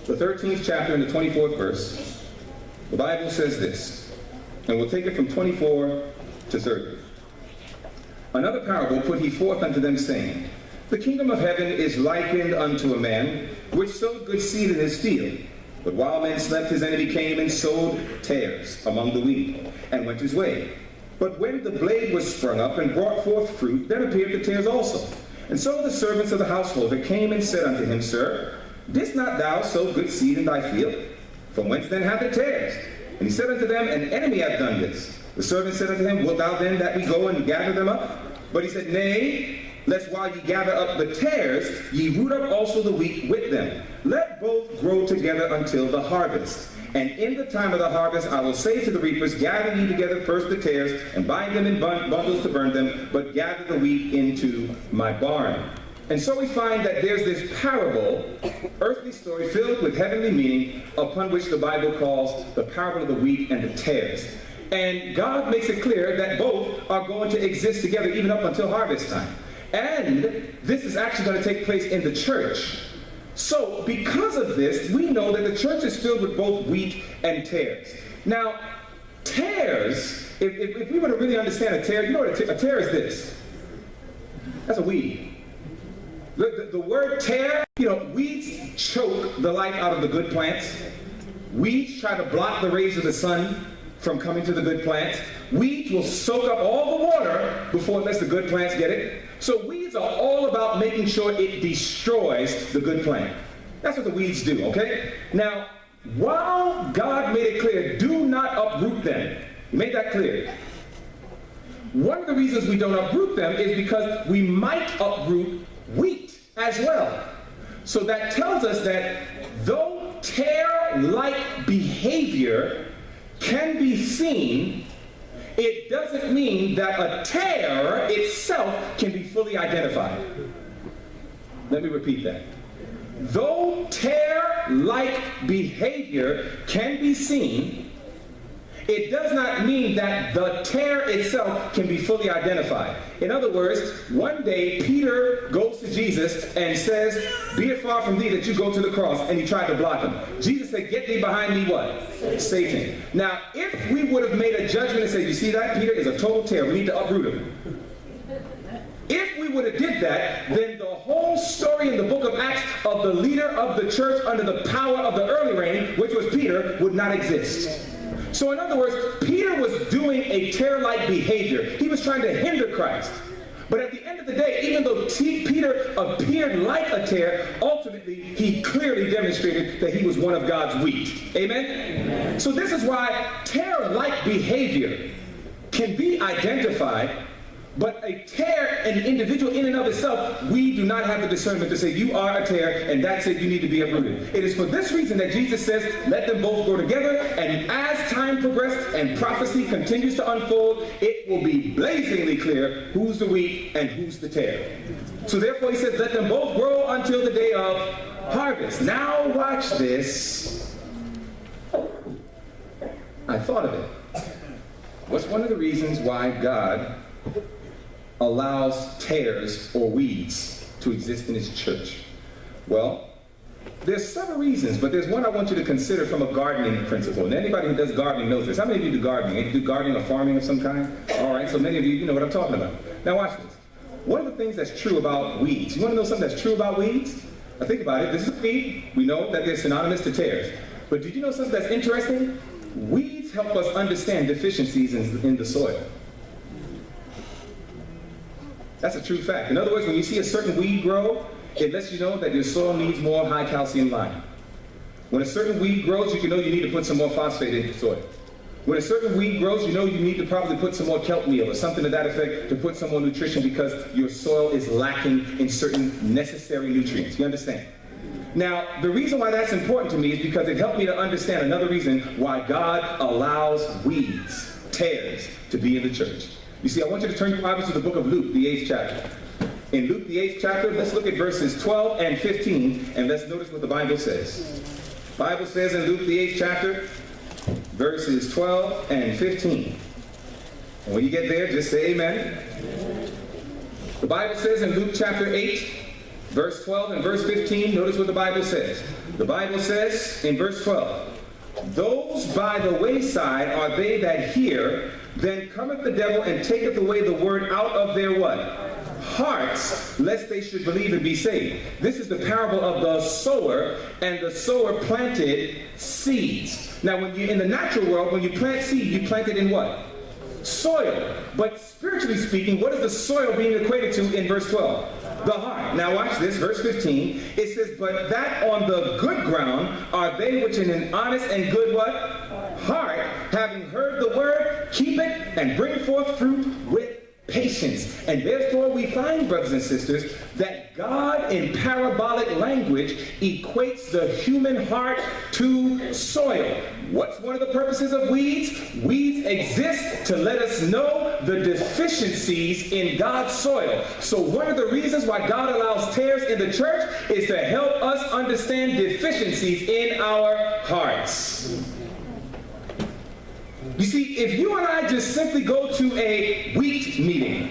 the 13th chapter and the 24th verse, the Bible says this, and we'll take it from 24 to 30. Another parable put he forth unto them, saying, the kingdom of heaven is likened unto a man which sowed good seed in his field. But while men slept, his enemy came and sowed tares among the wheat, and went his way. But when the blade was sprung up and brought forth fruit, then appeared the tares also. And so the servants of the householder came and said unto him, Sir, didst not thou sow good seed in thy field? From whence then have the tares? And he said unto them, An enemy hath done this. The servant said unto him, Wilt thou then that we go and gather them up? But he said, Nay, lest while ye gather up the tares, ye root up also the wheat with them. Let both grow together until the harvest. And in the time of the harvest I will say to the reapers, Gather ye together first the tares, and bind them in bundles to burn them, but gather the wheat into my barn. And so we find that there's this parable, earthly story filled with heavenly meaning, upon which the Bible calls the parable of the wheat and the tares. And God makes it clear that both are going to exist together even up until harvest time. And this is actually going to take place in the church. So because of this, we know that the church is filled with both wheat and tares. Now, tares, if we were to really understand a tare, you know what a tare is this. That's a weed. The word tare, weeds choke the life out of the good plants. Weeds try to block the rays of the sun from coming to the good plants. Weeds will soak up all the water before it lets the good plants get it. So weeds are all about making sure it destroys the good plant. That's what the weeds do, okay? Now, while God made it clear, do not uproot them. He made that clear. One of the reasons we don't uproot them is because we might uproot wheat as well. So that tells us that though tare-like behavior can be seen, it doesn't mean that a tare itself can be fully identified. Let me repeat that. Though tare-like behavior can be seen, it does not mean that the tare itself can be fully identified. In other words, one day Peter goes to Jesus and says, "Be it far from thee that you go to the cross," and he tried to block him. Jesus said, "Get thee behind me," what? Satan. Now, if we would have made a judgment and said, "You see that? Peter is a total tare. We need to uproot him." If we would have did that, then the whole story in the book of Acts of the leader of the church under the power of the early rain, which was Peter, would not exist. So in other words, Peter was doing a tare-like behavior. He was trying to hinder Christ. But at the end of the day, even though Peter appeared like a tare, ultimately he clearly demonstrated that he was one of God's wheat. Amen? Amen. So this is why tare-like behavior can be identified, but a tare, an individual in and of itself, we do not have the discernment to say you are a tare and that's it, you need to be uprooted. It is for this reason that Jesus says, let them both go together, and as time progresses and prophecy continues to unfold, it will be blazingly clear who's the wheat and who's the tare. So therefore he says, let them both grow until the day of harvest. Now watch this. I thought of it. What's one of the reasons why God allows tares or weeds to exist in his church? Well, there's several reasons, but there's one I want you to consider from a gardening principle. And anybody who does gardening knows this. How many of you do gardening? You do gardening or farming of some kind? All right, so many of you know what I'm talking about. Now watch this. One of the things that's true about weeds, you want to know something that's true about weeds? Now think about it. This is a weed. We know that they're synonymous to tares. But did you know something that's interesting? Weeds help us understand deficiencies in the soil. That's a true fact. In other words, when you see a certain weed grow, it lets you know that your soil needs more high calcium lime. When a certain weed grows, you know you need to put some more phosphate in the soil. When a certain weed grows, you know you need to probably put some more kelp meal or something to that effect to put some more nutrition because your soil is lacking in certain necessary nutrients. You understand? Now, the reason why that's important to me is because it helped me to understand another reason why God allows weeds, tares, to be in the church. You see, I want you to turn your Bibles to the book of Luke, the 8th chapter. In Luke, the 8th chapter, let's look at verses 12 and 15, and let's notice what the Bible says. The Bible says in Luke, the 8th chapter, verses 12 and 15. And when you get there, just say amen. The Bible says in Luke chapter 8, verse 12 and verse 15, notice what the Bible says. The Bible says in verse 12, "Those by the wayside are they that hear, then cometh the devil and taketh away the word out of their" what? "Hearts, lest they should believe and be saved." This is the parable of the sower, and the sower planted seeds. Now, when you in the natural world, when you plant seed, you plant it in what? Soil. But spiritually speaking, what is the soil being equated to in verse 12? The heart. Now watch this, verse 15. It says, "But that on the good ground are they which in an honest and good" what? "Heart, having heard the word, keep it and bring forth fruit with patience." And therefore we find, brothers and sisters, that God in parabolic language equates the human heart to soil. What's one of the purposes of weeds? Weeds exist to let us know the deficiencies in God's soil. So one of the reasons why God allows tares in the church is to help us understand deficiencies in our hearts. You see, if you and I just simply go to a wheat meeting,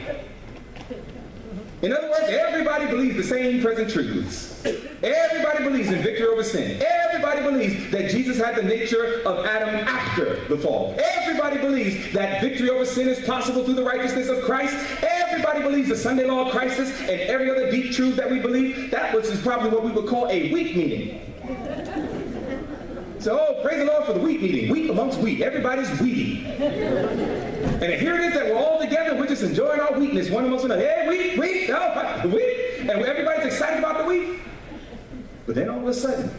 in other words, everybody believes the same present truths. Everybody believes in victory over sin. Everybody believes that Jesus had the nature of Adam after the fall. Everybody believes that victory over sin is possible through the righteousness of Christ. Everybody believes the Sunday law crisis and every other deep truth that we believe. That which is probably what we would call a wheat meeting. So, oh, praise the Lord for the wheat meeting. Wheat amongst wheat. Everybody's wheaty. And here it is that we're all together. We're just enjoying our wheatness one amongst another. Hey, wheat, no, the wheat. And everybody's excited about the wheat. But then all of a sudden,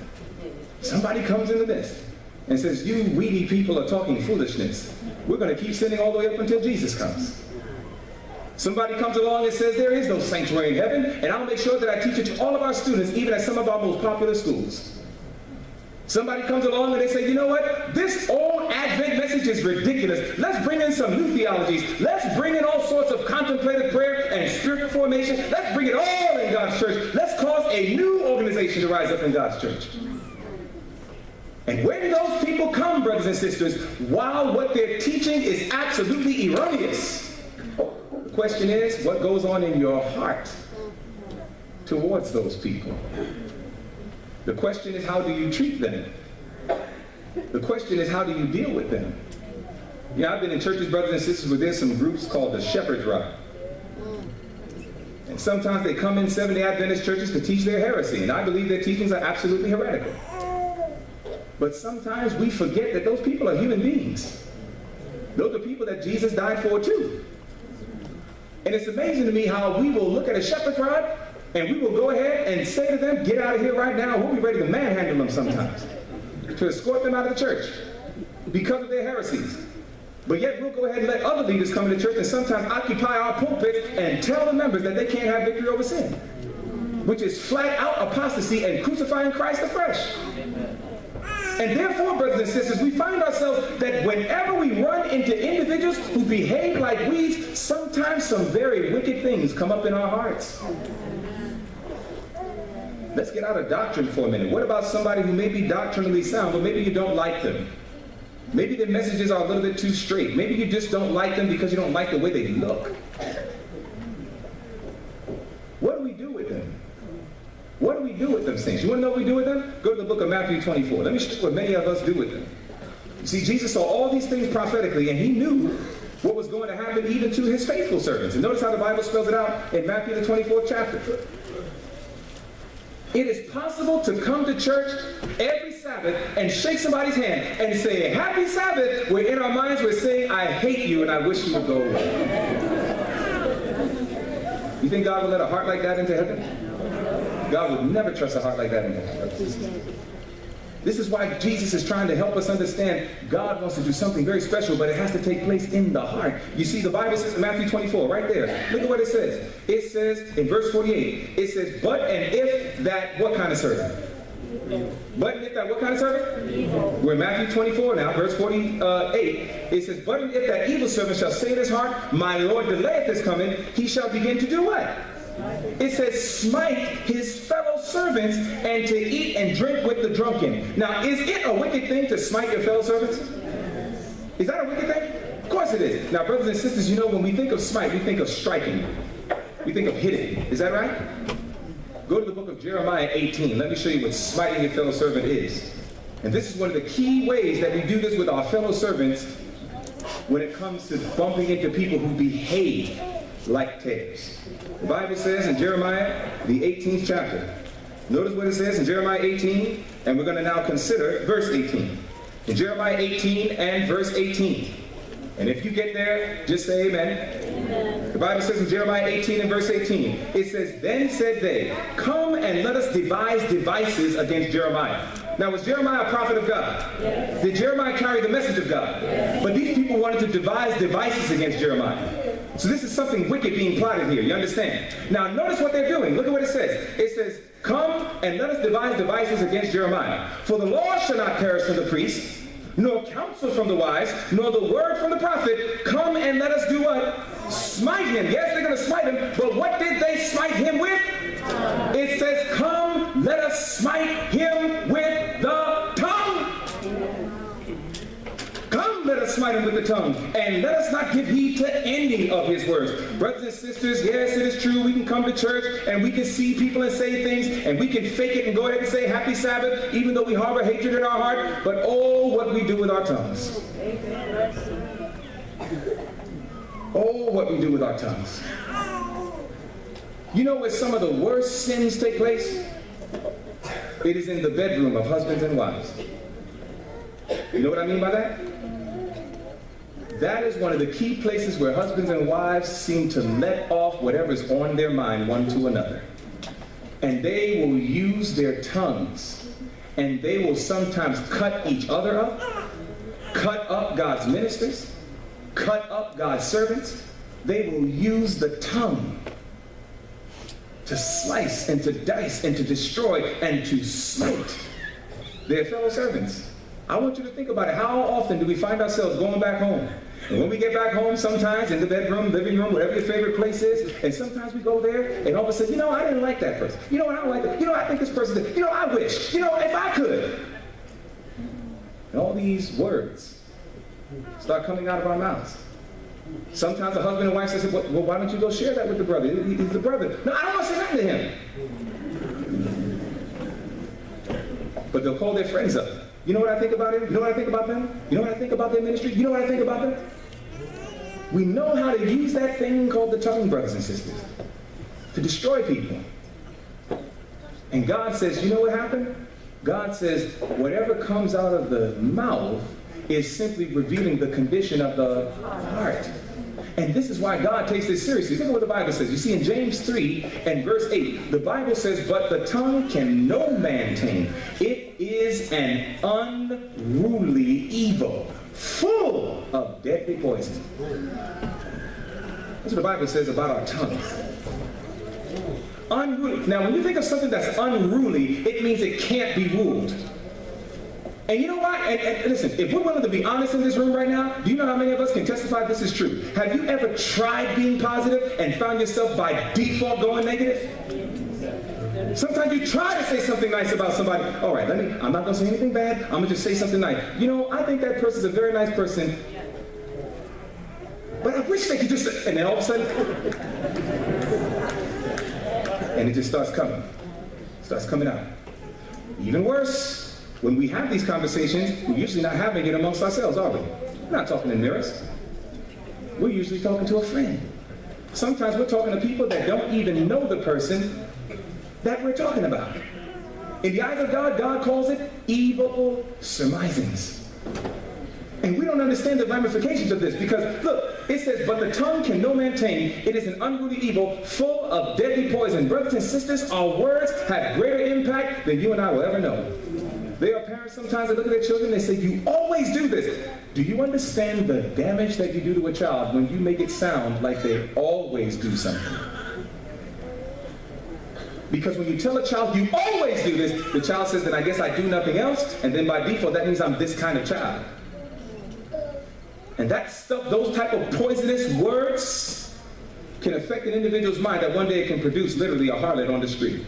somebody comes in the midst and says, you weedy people are talking foolishness. We're going to keep sinning all the way up until Jesus comes. Somebody comes along and says, there is no sanctuary in heaven, and I'll make sure that I teach it to all of our students, even at some of our most popular schools. Somebody comes along and they say, you know what? This old Advent message is ridiculous. Let's bring in some new theologies. Let's bring in all sorts of contemplative prayer and spiritual formation. Let's bring it all in God's church. Let's cause a new organization to rise up in God's church. And when those people come, brothers and sisters, while what they're teaching is absolutely erroneous, the question is, what goes on in your heart towards those people? The question is, how do you treat them? The question is, how do you deal with them? You know, I've been in churches, brothers and sisters, where there's some groups called the Shepherd's Rod. And sometimes they come in Seventh-day Adventist churches to teach their heresy, and I believe their teachings are absolutely heretical. But sometimes we forget that those people are human beings. Those are people that Jesus died for too. And it's amazing to me how we will look at a shepherd's rod and we will go ahead and say to them, get out of here right now. We'll be ready to manhandle them sometimes to escort them out of the church because of their heresies. But yet we'll go ahead and let other leaders come into church and sometimes occupy our pulpits and tell the members that they can't have victory over sin, which is flat out apostasy and crucifying Christ afresh. And therefore, brothers and sisters, we find ourselves that whenever we run into individuals who behave like weeds, sometimes some very wicked things come up in our hearts. Let's get out of doctrine for a minute. What about somebody who may be doctrinally sound, but maybe you don't like them? Maybe their messages are a little bit too straight. Maybe you just don't like them because you don't like the way they look. What do we do with them? What do we do with them, saints? You want to know what we do with them? Go to the book of Matthew 24. Let me show you what many of us do with them. You see, Jesus saw all these things prophetically, and he knew what was going to happen even to his faithful servants. And notice how the Bible spells it out in Matthew the 24th chapter. It is possible to come to church every Sabbath and shake somebody's hand and say, Happy Sabbath, where in our minds we're saying, I hate you and I wish you would go away. You think God will let a heart like that into heaven? God would never trust a heart like that in heaven. This is why Jesus is trying to help us understand God wants to do something very special, but it has to take place in the heart. You see, the Bible says in Matthew 24, right there, look at what it says. It says in verse 48, it says, but and if that, what kind of servant? But and if that, what kind of servant? Evil. We're in Matthew 24 now, verse 48. It says, but and if that evil servant shall say in his heart, my Lord delayeth his coming, he shall begin to do what? It says, smite his fellow servants and to eat and drink with the drunken. Now, is it a wicked thing to smite your fellow servants? Is that a wicked thing? Of course it is. Now, brothers and sisters, you know, when we think of smite, we think of striking. We think of hitting. Is that right? Go to the book of Jeremiah 18. Let me show you what smiting your fellow servant is. And this is one of the key ways that we do this with our fellow servants when it comes to bumping into people who behave like tares. The Bible says in Jeremiah, the 18th chapter. Notice what it says in Jeremiah 18, and we're going to now consider verse 18. In Jeremiah 18 and verse 18. And if you get there, just say amen. Amen. The Bible says in Jeremiah 18 and verse 18, it says, then said they, come and let us devise devices against Jeremiah. Now, was Jeremiah a prophet of God? Yes. Did Jeremiah carry the message of God? Yes. But these people wanted to devise devices against Jeremiah. So this is something wicked being plotted here, you understand? Now notice what they're doing. Look at what it says. It says, come and let us devise devices against Jeremiah. For the law shall not perish from the priests, nor counsel from the wise, nor the word from the prophet. Come and let us do what? Smite him. Yes, they're going to smite him, but what did they smite him with? It says, come, let us smite him with the tongue. Come, let us smite smite him with the tongue, and let us not give heed to any of his words. Brothers and sisters, yes, it is true, we can come to church, and we can see people and say things, and we can fake it and go ahead and say happy Sabbath, even though we harbor hatred in our heart, but oh, what we do with our tongues. Oh, what we do with our tongues. You know where some of the worst sins take place? It is in the bedroom of husbands and wives. You know what I mean by that? That is one of the key places where husbands and wives seem to let off whatever's on their mind one to another. And they will use their tongues, and they will sometimes cut each other up, cut up God's ministers, cut up God's servants. They will use the tongue to slice and to dice and to destroy and to smite their fellow servants. I want you to think about it. How often do we find ourselves going back home? And when we get back home, sometimes in the bedroom, living room, whatever your favorite place is, and sometimes we go there, and all of a sudden, you know, I didn't like that person. You know what, I don't like that. You know, I think this person did. You know, I wish. You know, if I could. And all these words start coming out of our mouths. Sometimes a husband and wife says, well, why don't you go share that with the brother? He's the brother. No, I don't want to say nothing to him. But they'll call their friends up. You know what I think about him? You know what I think about them? You know what I think about their ministry? You know what I think about them? We know how to use that thing called the tongue, brothers and sisters, to destroy people. And God says, you know what happened? God says, whatever comes out of the mouth is simply revealing the condition of the heart. And this is why God takes this seriously. Look at what the Bible says. You see in James 3 and verse 8, the Bible says, but the tongue can no man tame. It is an unruly evil, full of deadly poison. That's what the Bible says about our tongues. Unruly. Now, when you think of something that's unruly, it means it can't be ruled. And you know what? And listen, if we're willing to be honest in this room right now, do you know how many of us can testify this is true? Have you ever tried being positive and found yourself by default going negative? Sometimes you try to say something nice about somebody. All right, I'm not going to say anything bad. I'm going to just say something nice. You know, I think that person's a very nice person. But I wish they could just, and then all of a sudden, and it just starts coming out. Even worse, when we have these conversations, we're usually not having it amongst ourselves, are we? We're not talking in mirrors. We're usually talking to a friend. Sometimes we're talking to people that don't even know the person that we're talking about. In the eyes of God, God calls it evil surmisings. And we don't understand the ramifications of this because, look, it says, but the tongue can no man tame. It is an unruly evil full of deadly poison. Brothers and sisters, our words have greater impact than you and I will ever know. There are parents sometimes that look at their children and they say, you always do this. Do you understand the damage that you do to a child when you make it sound like they always do something? Because when you tell a child you always do this, the child says, then I guess I do nothing else, and then by default that means I'm this kind of child. And that stuff, those type of poisonous words can affect an individual's mind that one day it can produce literally a harlot on the street.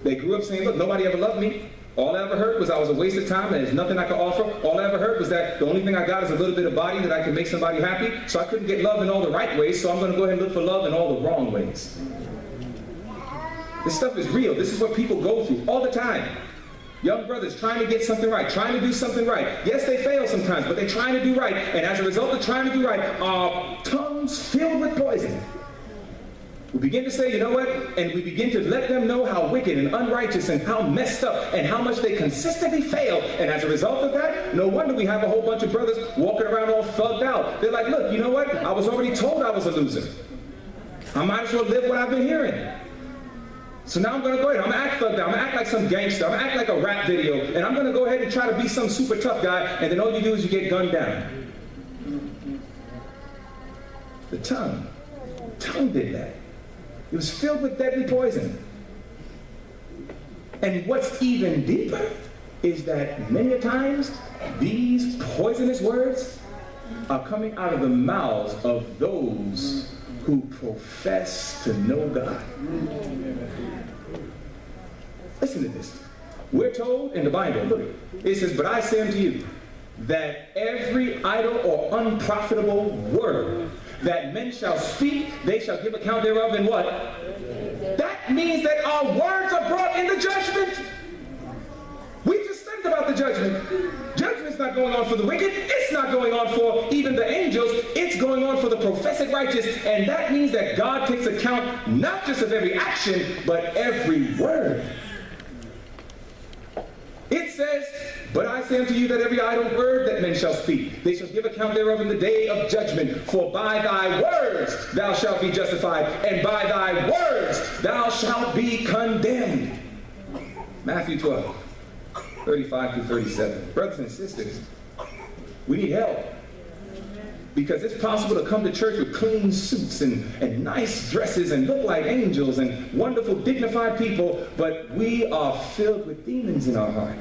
They grew up saying, look, nobody ever loved me. All I ever heard was I was a waste of time and there's nothing I could offer. All I ever heard was that the only thing I got is a little bit of body that I can make somebody happy. So I couldn't get love in all the right ways, so I'm going to go ahead and look for love in all the wrong ways. This stuff is real. This is what people go through all the time. Young brothers trying to get something right, trying to do something right. Yes, they fail sometimes, but they're trying to do right. And as a result of trying to do right, our tongues filled with poison. We begin to say, you know what? And we begin to let them know how wicked and unrighteous and how messed up and how much they consistently fail. And as a result of that, no wonder we have a whole bunch of brothers walking around all thugged out. They're like, look, you know what? I was already told I was a loser. I might as well live what I've been hearing. So now I'm going to go ahead. I'm going to act thugged out. I'm going to act like some gangster. I'm going to act like a rap video. And I'm going to go ahead and try to be some super tough guy. And then all you do is you get gunned down. The tongue did that. It was filled with deadly poison. And what's even deeper is that many a times these poisonous words are coming out of the mouths of those who profess to know God. Listen to this. We're told in the Bible, look, it says, but I say unto you, that every idle or unprofitable word that men shall speak, they shall give account thereof in what? That means that our words are brought into judgment. We just studied about the judgment. Judgment's not going on for the wicked. It's not going on for even the angels. It's going on for the professed righteous. And that means that God takes account not just of every action, but every word. It says, but I say unto you that every idle word that men shall speak, they shall give account thereof in the day of judgment. For by thy words thou shalt be justified, and by thy words thou shalt be condemned. Matthew 12, 35 through 37. Brothers and sisters, we need help. Because it's possible to come to church with clean suits and nice dresses and look like angels and wonderful, dignified people, but we are filled with demons in our heart.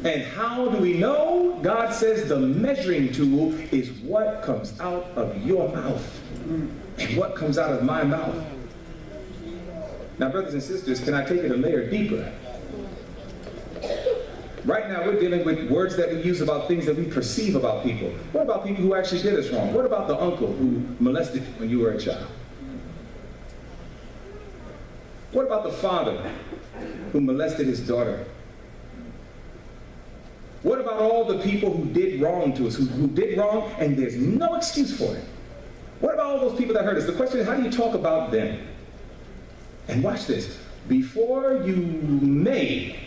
And how do we know? God says the measuring tool is what comes out of your mouth and what comes out of my mouth. Now, brothers and sisters, can I take it a layer deeper? Right now, we're dealing with words that we use about things that we perceive about people. What about people who actually did us wrong? What about the uncle who molested you when you were a child? What about the father who molested his daughter? What about all the people who did wrong to us, who did wrong and there's no excuse for it? What about all those people that hurt us? The question is, how do you talk about them? And watch this. Before you may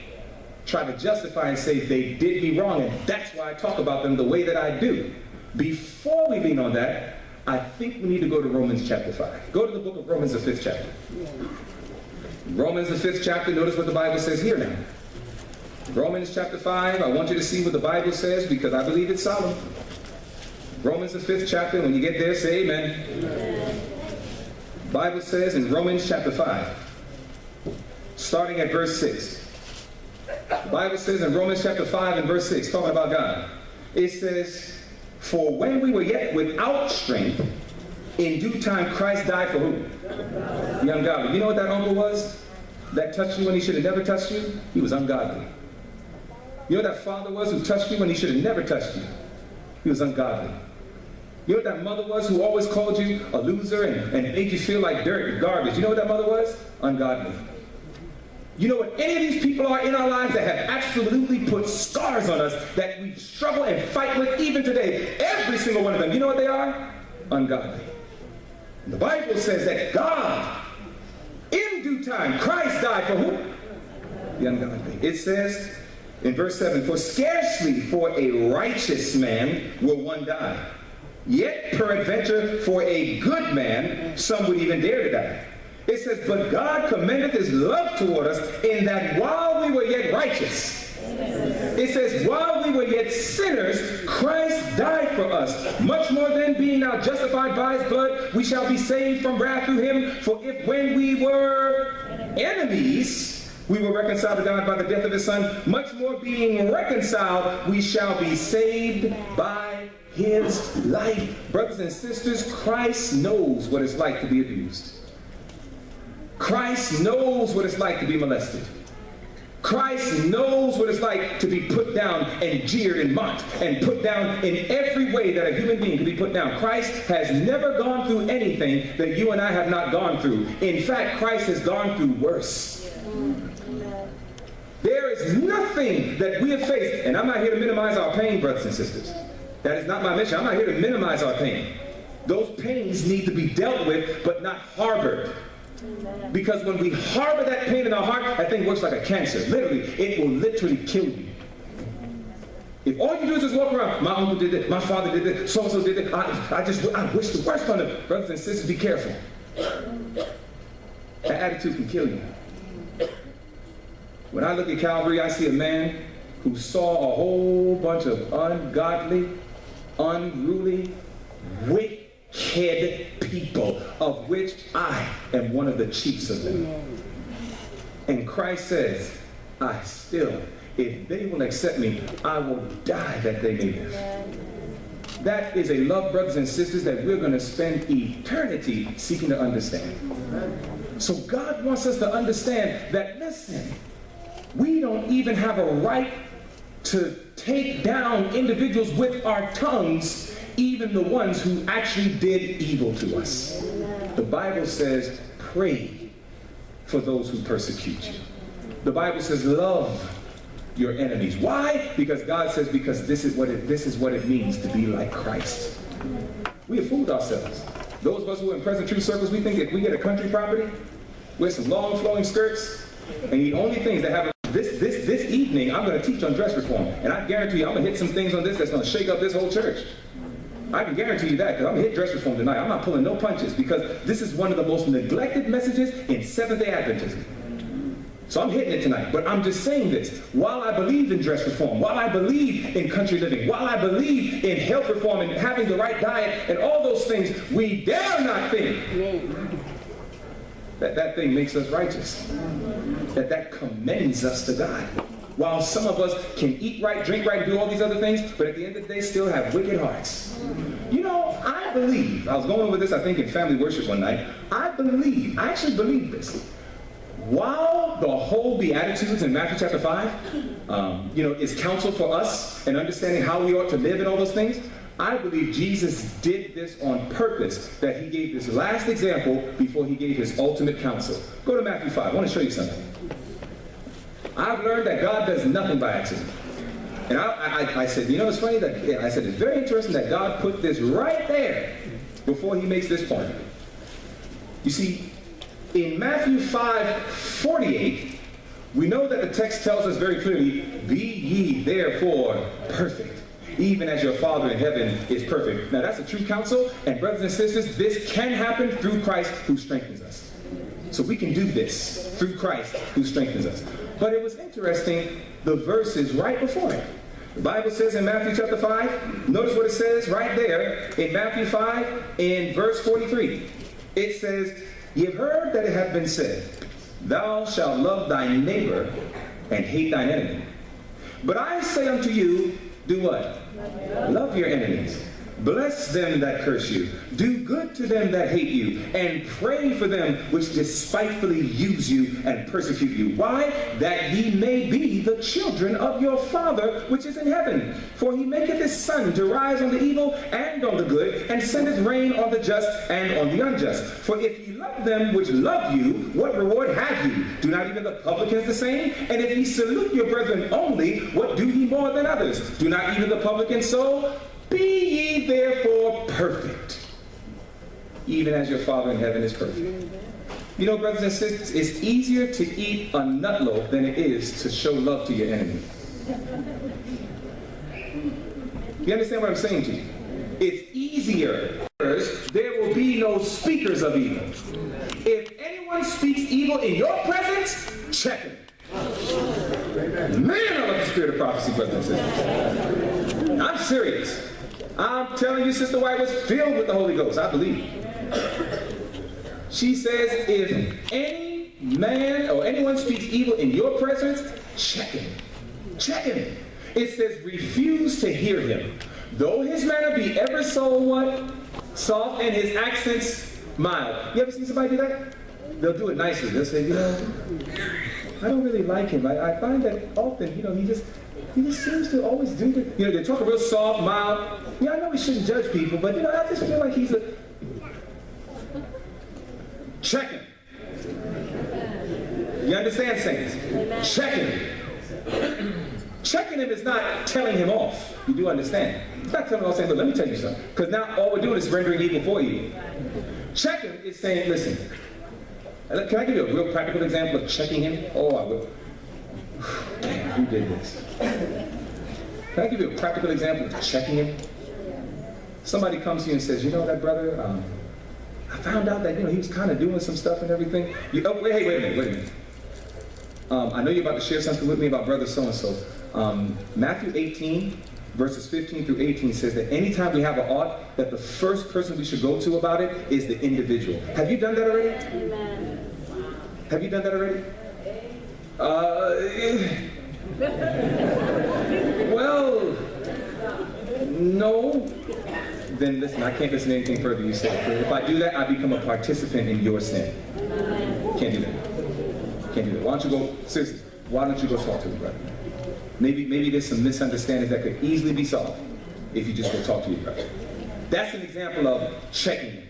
try to justify and say they did me wrong, and that's why I talk about them the way that I do. Before we lean on that, I think we need to go to Romans chapter 5. Go to the book of Romans, the 5th chapter. Romans, the 5th chapter, notice what the Bible says here now. Romans chapter 5, I want you to see what the Bible says because I believe it's solemn. Romans, the 5th chapter, when you get there, say amen. Amen. The Bible says in Romans chapter 5, starting at verse 6. The Bible says in Romans chapter 5 and verse 6, talking about God, it says, for when we were yet without strength, in due time Christ died for who? The ungodly. You know what that uncle was that touched you when he should have never touched you? He was ungodly. You know what that father was who touched you when he should have never touched you? He was ungodly. You know what that mother was who always called you a loser and made you feel like dirt and garbage? You know what that mother was? Ungodly. You know what any of these people are in our lives that have absolutely put scars on us that we struggle and fight with even today? Every single one of them. You know what they are? Ungodly. And the Bible says that God, in due time, Christ died for who? The ungodly. It says in verse 7, for scarcely for a righteous man will one die. Yet peradventure for a good man some would even dare to die. It says, but God commendeth his love toward us in that while we were yet righteous, it says, while we were yet sinners, Christ died for us. Much more then, being now justified by his blood, we shall be saved from wrath through him. For if when we were enemies, we were reconciled to God by the death of his son, much more being reconciled, we shall be saved by his life. Brothers and sisters, Christ knows what it's like to be abused. Christ knows what it's like to be molested. Christ knows what it's like to be put down and jeered and mocked and put down in every way that a human being can be put down. Christ has never gone through anything that you and I have not gone through. In fact, Christ has gone through worse. There is nothing that we have faced, and I'm not here to minimize our pain, brothers and sisters. That is not my mission. I'm not here to minimize our pain. Those pains need to be dealt with, but not harbored. Because when we harbor that pain in our heart, that thing works like a cancer. Literally, it will literally kill you. If all you do is just walk around, my uncle did it, my father did it, so-and-so did it, I wish the worst on them. Brothers and sisters, be careful. That attitude can kill you. When I look at Calvary, I see a man who saw a whole bunch of ungodly, unruly, wicked people, of which I am one of the chiefs of them. And Christ says, I still, if they will accept me, I will die that they may live. That is a love, brothers and sisters, that we're going to spend eternity seeking to understand. So God wants us to understand that, listen, we don't even have a right to take down individuals with our tongues, even the ones who actually did evil to us. The Bible says, pray for those who persecute you. The Bible says, love your enemies. Why? Because God says, because this is what it means to be like Christ. We have fooled ourselves. Those of us who are in present truth circles, we think if we get a country property with some long flowing skirts, and the only things that have this evening, I'm going to teach on dress reform, and I guarantee you I'm going to hit some things on this that's going to shake up this whole church. I can guarantee you that, because I'm going to hit dress reform tonight. I'm not pulling no punches, because this is one of the most neglected messages in Seventh-day Adventism. So I'm hitting it tonight, but I'm just saying this. While I believe in dress reform, while I believe in country living, while I believe in health reform and having the right diet and all those things, we dare not think that thing makes us righteous, that commends us to God. While some of us can eat right, drink right, and do all these other things, but at the end of the day still have wicked hearts. You know, I believe, I was going over this, I think, in family worship one night. I actually believe this. While the whole Beatitudes in Matthew chapter 5, is counsel for us and understanding how we ought to live and all those things, I believe Jesus did this on purpose, that he gave this last example before he gave his ultimate counsel. Go to Matthew 5. I want to show you something. I've learned that God does nothing by accident. And I said, you know, it's funny that, I said, it's very interesting that God put this right there before he makes this point. You see, in Matthew 5:48, we know that the text tells us very clearly, be ye therefore perfect, even as your Father in heaven is perfect. Now that's a true counsel, and brothers and sisters, this can happen through Christ who strengthens us. So we can do this through Christ who strengthens us. But it was interesting, the verses right before it. The Bible says in Matthew chapter 5, notice what it says right there in Matthew 5 in verse 43. It says, ye have heard that it hath been said, thou shalt love thy neighbor and hate thine enemy. But I say unto you, do what? Love your enemies. Bless them that curse you. Do good to them that hate you. And pray for them which despitefully use you and persecute you. Why? That ye may be the children of your Father which is in heaven. For he maketh his sun to rise on the evil and on the good, and sendeth rain on the just and on the unjust. For if ye love them which love you, what reward have ye? Do not even the publicans the same? And if ye salute your brethren only, what do ye more than others? Do not even the publicans so? Be ye therefore perfect, even as your Father in heaven is perfect. You know, brothers and sisters, it's easier to eat a nut loaf than it is to show love to your enemy. You understand what I'm saying to you? It's easier. There will be no speakers of evil. If anyone speaks evil in your presence, check him. Man, I love the spirit of prophecy, brothers and sisters. I'm serious. I'm telling you, Sister White was filled with the Holy Ghost. I believe. She says, if any man or anyone speaks evil in your presence, check him. Check him. It says, refuse to hear him. Though his manner be ever so what? Soft, and his accents mild. You ever seen somebody do that? They'll do it nicely. They'll say, you know, I don't really like him. I find that often, you know, he just seems to always do the, you know, they talk real soft, mild. Yeah, I know we shouldn't judge people, but, you know, I just feel like he's a... Check him. You understand, saints? Check him. Checking him is not telling him off. You do understand? It's not telling him off saying, look, let me tell you something. Because now all we're doing is rendering evil for you. Checking is saying, listen, can I give you a real practical example of checking him? Oh, I will. Damn, who did this? Can I give you a practical example of checking him? Somebody comes to you and says, you know that brother, I found out that, you know, he was kind of doing some stuff and everything. Wait a minute. I know you're about to share something with me about brother so-and-so. Matthew 18, verses 15 through 18 says that anytime we have an ought, that the first person we should go to about it is the individual. Have you done that already? Amen. Have you done that already? Well, no. Then listen, I can't listen to anything further you say. If I do that, I become a participant in your sin. Can't do that. Can't do that. Why don't you go, seriously, why don't you go talk to the brother? Maybe there's some misunderstandings that could easily be solved if you just go talk to your brother. That's an example of checking him.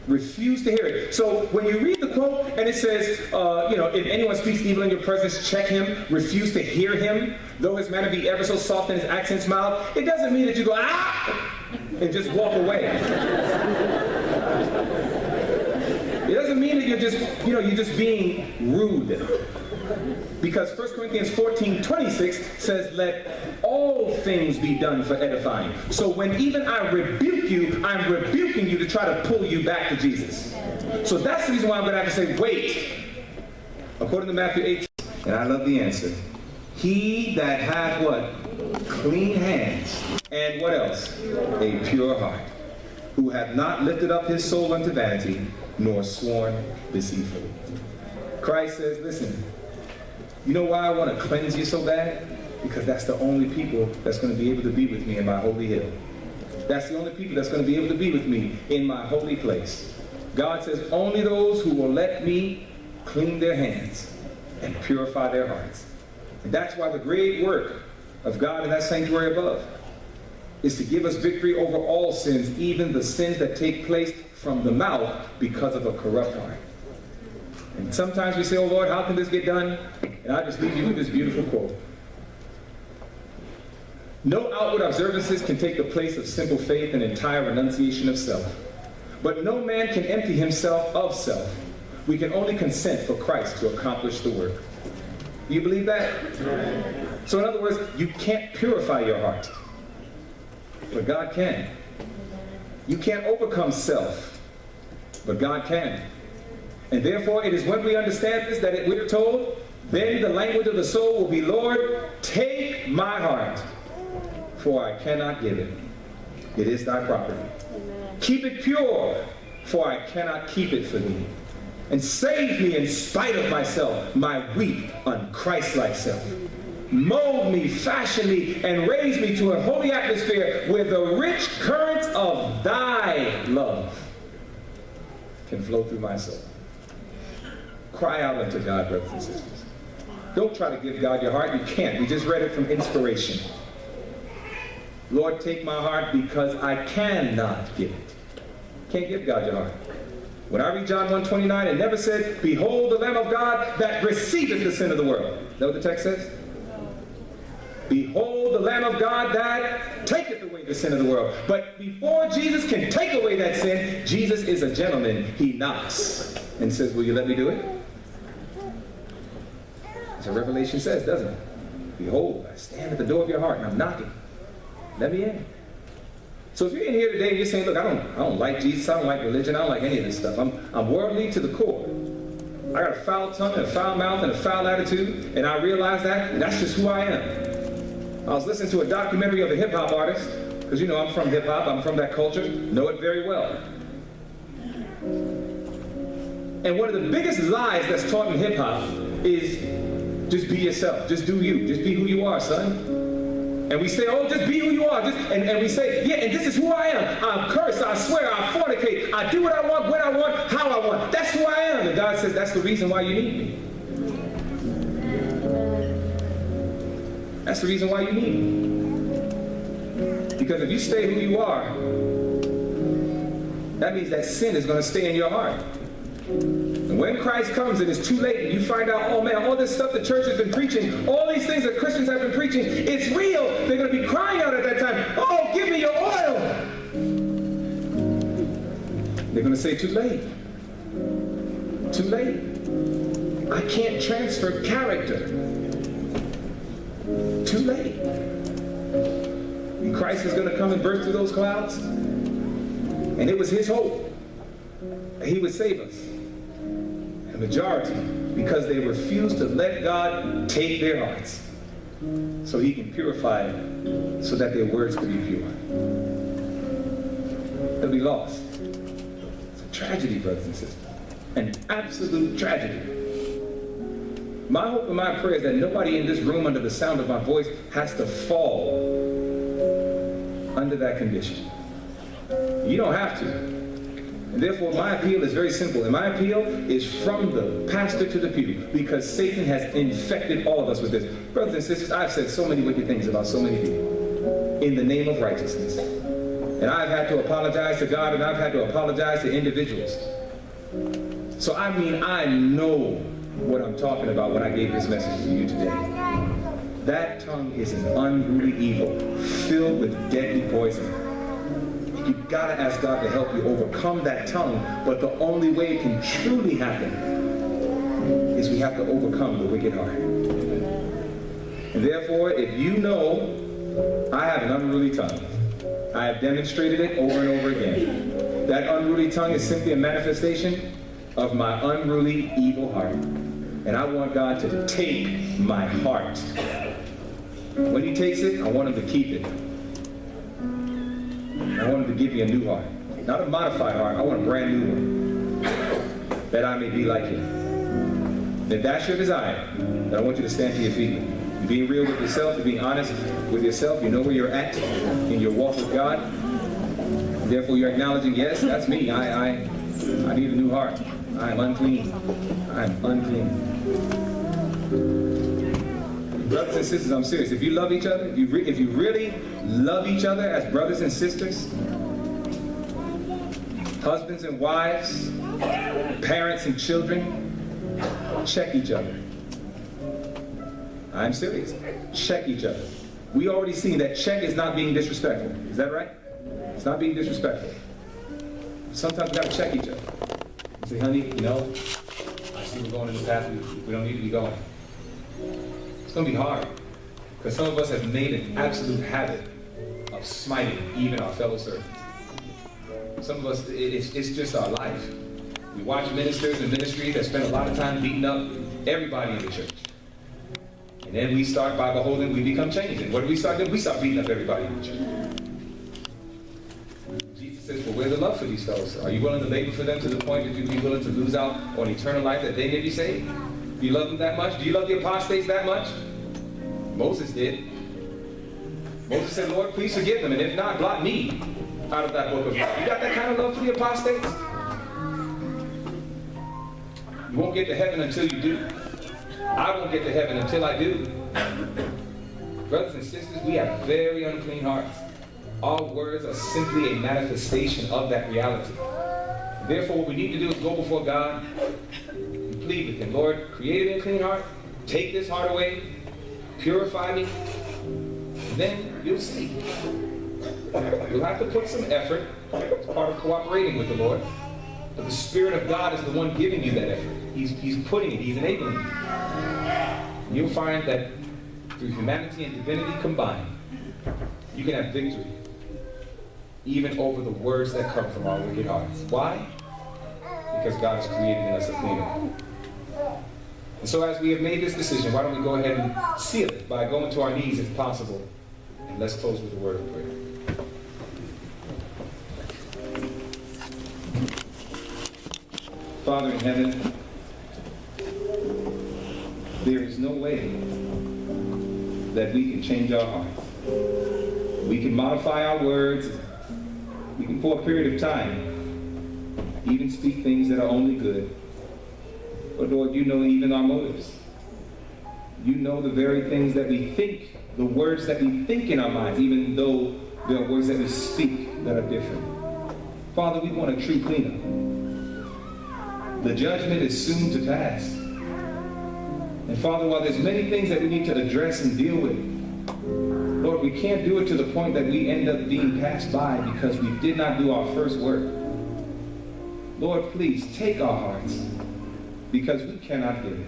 Refuse to hear it. So when you read the quote and it says, if anyone speaks evil in your presence, check him, refuse to hear him, though his manner be ever so soft and his accents mild, it doesn't mean that you go, ah, and just walk away. It doesn't mean that you're just being rude. Because 1 Corinthians 14:26 says, let all things be done for edifying. So when even I rebuke you, I'm rebuking you to try to pull you back to Jesus. So that's the reason why I'm going to have to say, wait. According to Matthew 18, and I love the answer. He that hath what? Clean hands. And what else? A pure heart. Who hath not lifted up his soul unto vanity, nor sworn deceitfully. Christ says, listen, you know why I want to cleanse you so bad? Because that's the only people that's going to be able to be with me in my holy hill. That's the only people that's going to be able to be with me in my holy place. God says only those who will let me clean their hands and purify their hearts. And that's why the great work of God in that sanctuary above is to give us victory over all sins, even the sins that take place from the mouth because of a corrupt heart. And sometimes we say, oh Lord, how can this get done? And I just leave you with this beautiful quote. No outward observances can take the place of simple faith and entire renunciation of self. But no man can empty himself of self. We can only consent for Christ to accomplish the work. Do you believe that? So in other words, you can't purify your heart, but God can. You can't overcome self, but God can. And therefore, it is when we understand this that we're told, then the language of the soul will be, Lord, take my heart, for I cannot give it. It is thy property. Amen. Keep it pure, for I cannot keep it for thee. And save me in spite of myself, my weak, unchristlike self. Mold me, fashion me, and raise me to a holy atmosphere where the rich currents of thy love can flow through my soul. Cry out unto God, brothers and sisters. Don't try to give God your heart. You can't. We just read it from inspiration. Lord, take my heart because I cannot give it. Can't give God your heart. When I read John 1:29, it never said, behold the Lamb of God that receiveth the sin of the world. Is that what the text says? Behold the Lamb of God that taketh away the sin of the world. But before Jesus can take away that sin, Jesus is a gentleman. He knocks and says, will you let me do it? That's what Revelation says, doesn't it? Behold, I stand at the door of your heart and I'm knocking. Let me in. So if you're in here today and you're saying, look, I don't like Jesus, I don't like religion, I don't like any of this stuff. I'm worldly to the core. I got a foul tongue and a foul mouth and a foul attitude, and I realize that, and that's just who I am. I was listening to a documentary of a hip-hop artist, because you know I'm from hip-hop, I'm from that culture, know it very well. And one of the biggest lies that's taught in hip-hop is just be yourself, just do you, just be who you are, son. And we say, oh, just be who you are. And we say, yeah, and this is who I am. I'm cursed, I swear, I fornicate, I do what I want, when I want, how I want. That's who I am. And God says, that's the reason why you need me. That's the reason why you need me. Because if you stay who you are, that means that sin is going to stay in your heart. And when Christ comes and it's too late and you find out, oh man, all this stuff the church has been preaching, all these things that Christians have been preaching, it's real. They're going to be crying out at that time, oh, give me your oil. They're going to say, too late. Too late. I can't transfer character. Too late. And Christ is going to come and burst through those clouds. And it was his hope that he would save us. The majority, because they refused to let God take their hearts so he can purify it so that their words could be pure. They'll be lost. It's a tragedy, brothers and sisters. An absolute tragedy. My hope and my prayer is that nobody in this room under the sound of my voice has to fall under that condition. You don't have to. And therefore, my appeal is very simple. And my appeal is from the pastor to the pew, because Satan has infected all of us with this. Brothers and sisters, I've said so many wicked things about so many people in the name of righteousness. And I've had to apologize to God, and I've had to apologize to individuals. So I mean, I know what I'm talking about when I gave this message to you today. That tongue is an unruly evil, filled with deadly poison. You've got to ask God to help you overcome that tongue, but the only way it can truly happen is we have to overcome the wicked heart. And therefore, if you know I have an unruly tongue, I have demonstrated it over and over again. That unruly tongue is simply a manifestation of my unruly evil heart. And I want God to take my heart. When he takes it, I want him to keep it. I want him to give me a new heart. Not a modified heart, I want a brand new one. That I may be like him. If that's your desire, then I want you to stand to your feet. You're being real with yourself, you're being honest with yourself, you know where you're at in your walk with God. Therefore you're acknowledging, yes, that's me. I need a new heart. I am unclean. I am unclean. Brothers and sisters, I'm serious. If you love each other, if you really love each other as brothers and sisters, husbands and wives, parents and children, check each other. I'm serious. Check each other. We already seen that check is not being disrespectful. Is that right? It's not being disrespectful. Sometimes we got to check each other. Say, honey, you know, I see we're going in the path we don't need to be going. It's going to be hard, because some of us have made an absolute habit of smiting even our fellow servants. Some of us, it's just our life. We watch ministers and ministries that spend a lot of time beating up everybody in the church. And then we start by beholding, we become changed. And what do we start doing? We start beating up everybody in the church. Says, well, where's the love for these fellows? Are you willing to labor for them to the point that you'd be willing to lose out on eternal life that they may be saved? Do you love them that much? Do you love the apostates that much? Moses did. Moses said, Lord, please forgive them, and if not, blot me out of that book of life. You got that kind of love for the apostates? You won't get to heaven until you do. I won't get to heaven until I do. Brothers and sisters, we have very unclean hearts. Our words are simply a manifestation of that reality. Therefore, what we need to do is go before God and plead with him. Lord, create in a clean heart. Take this heart away. Purify me. And then you'll see. You'll have to put some effort. It's part of cooperating with the Lord. But the Spirit of God is the one giving you that effort. He's putting it. He's enabling you. And you'll find that through humanity and divinity combined, you can have victory even over the words that come from our wicked hearts. Why? Because God has created in us a clean heart. And so as we have made this decision, why don't we go ahead and seal it by going to our knees if possible. And let's close with a word of prayer. Father in heaven, there is no way that we can change our hearts. We can modify our words. We can, for a period of time, even speak things that are only good. But Lord, you know even our motives. You know the very things that we think, the words that we think in our minds, even though there are words that we speak that are different. Father, we want a true cleanup. The judgment is soon to pass. And Father, while there's many things that we need to address and deal with, Lord, we can't do it to the point that we end up being passed by because we did not do our first work. Lord, please take our hearts, because we cannot give it.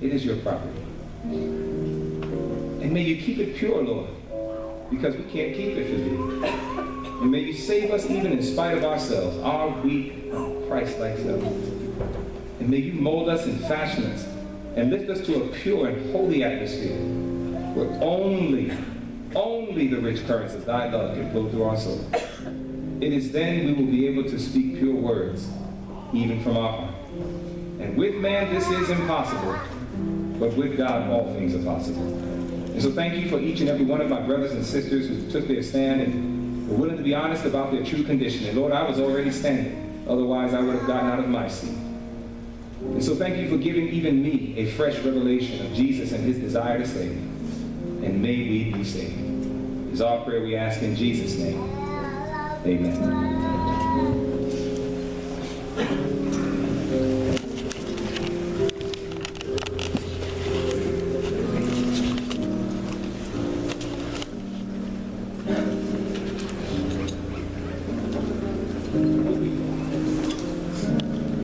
It is your property. And may you keep it pure, Lord, because we can't keep it for thee. And may you save us even in spite of ourselves, our weak, Christ-like selves. And may you mold us and fashion us and lift us to a pure and holy atmosphere where only the rich currents of thy love can flow through our soul. It is then we will be able to speak pure words, even from our heart. And with man this is impossible, but with God all things are possible. And so thank you for each and every one of my brothers and sisters who took their stand and were willing to be honest about their true condition. And Lord, I was already standing. Otherwise, I would have gotten out of my seat. And so thank you for giving even me a fresh revelation of Jesus and his desire to save. And may we be saved. Is our prayer we ask in Jesus' name. Amen.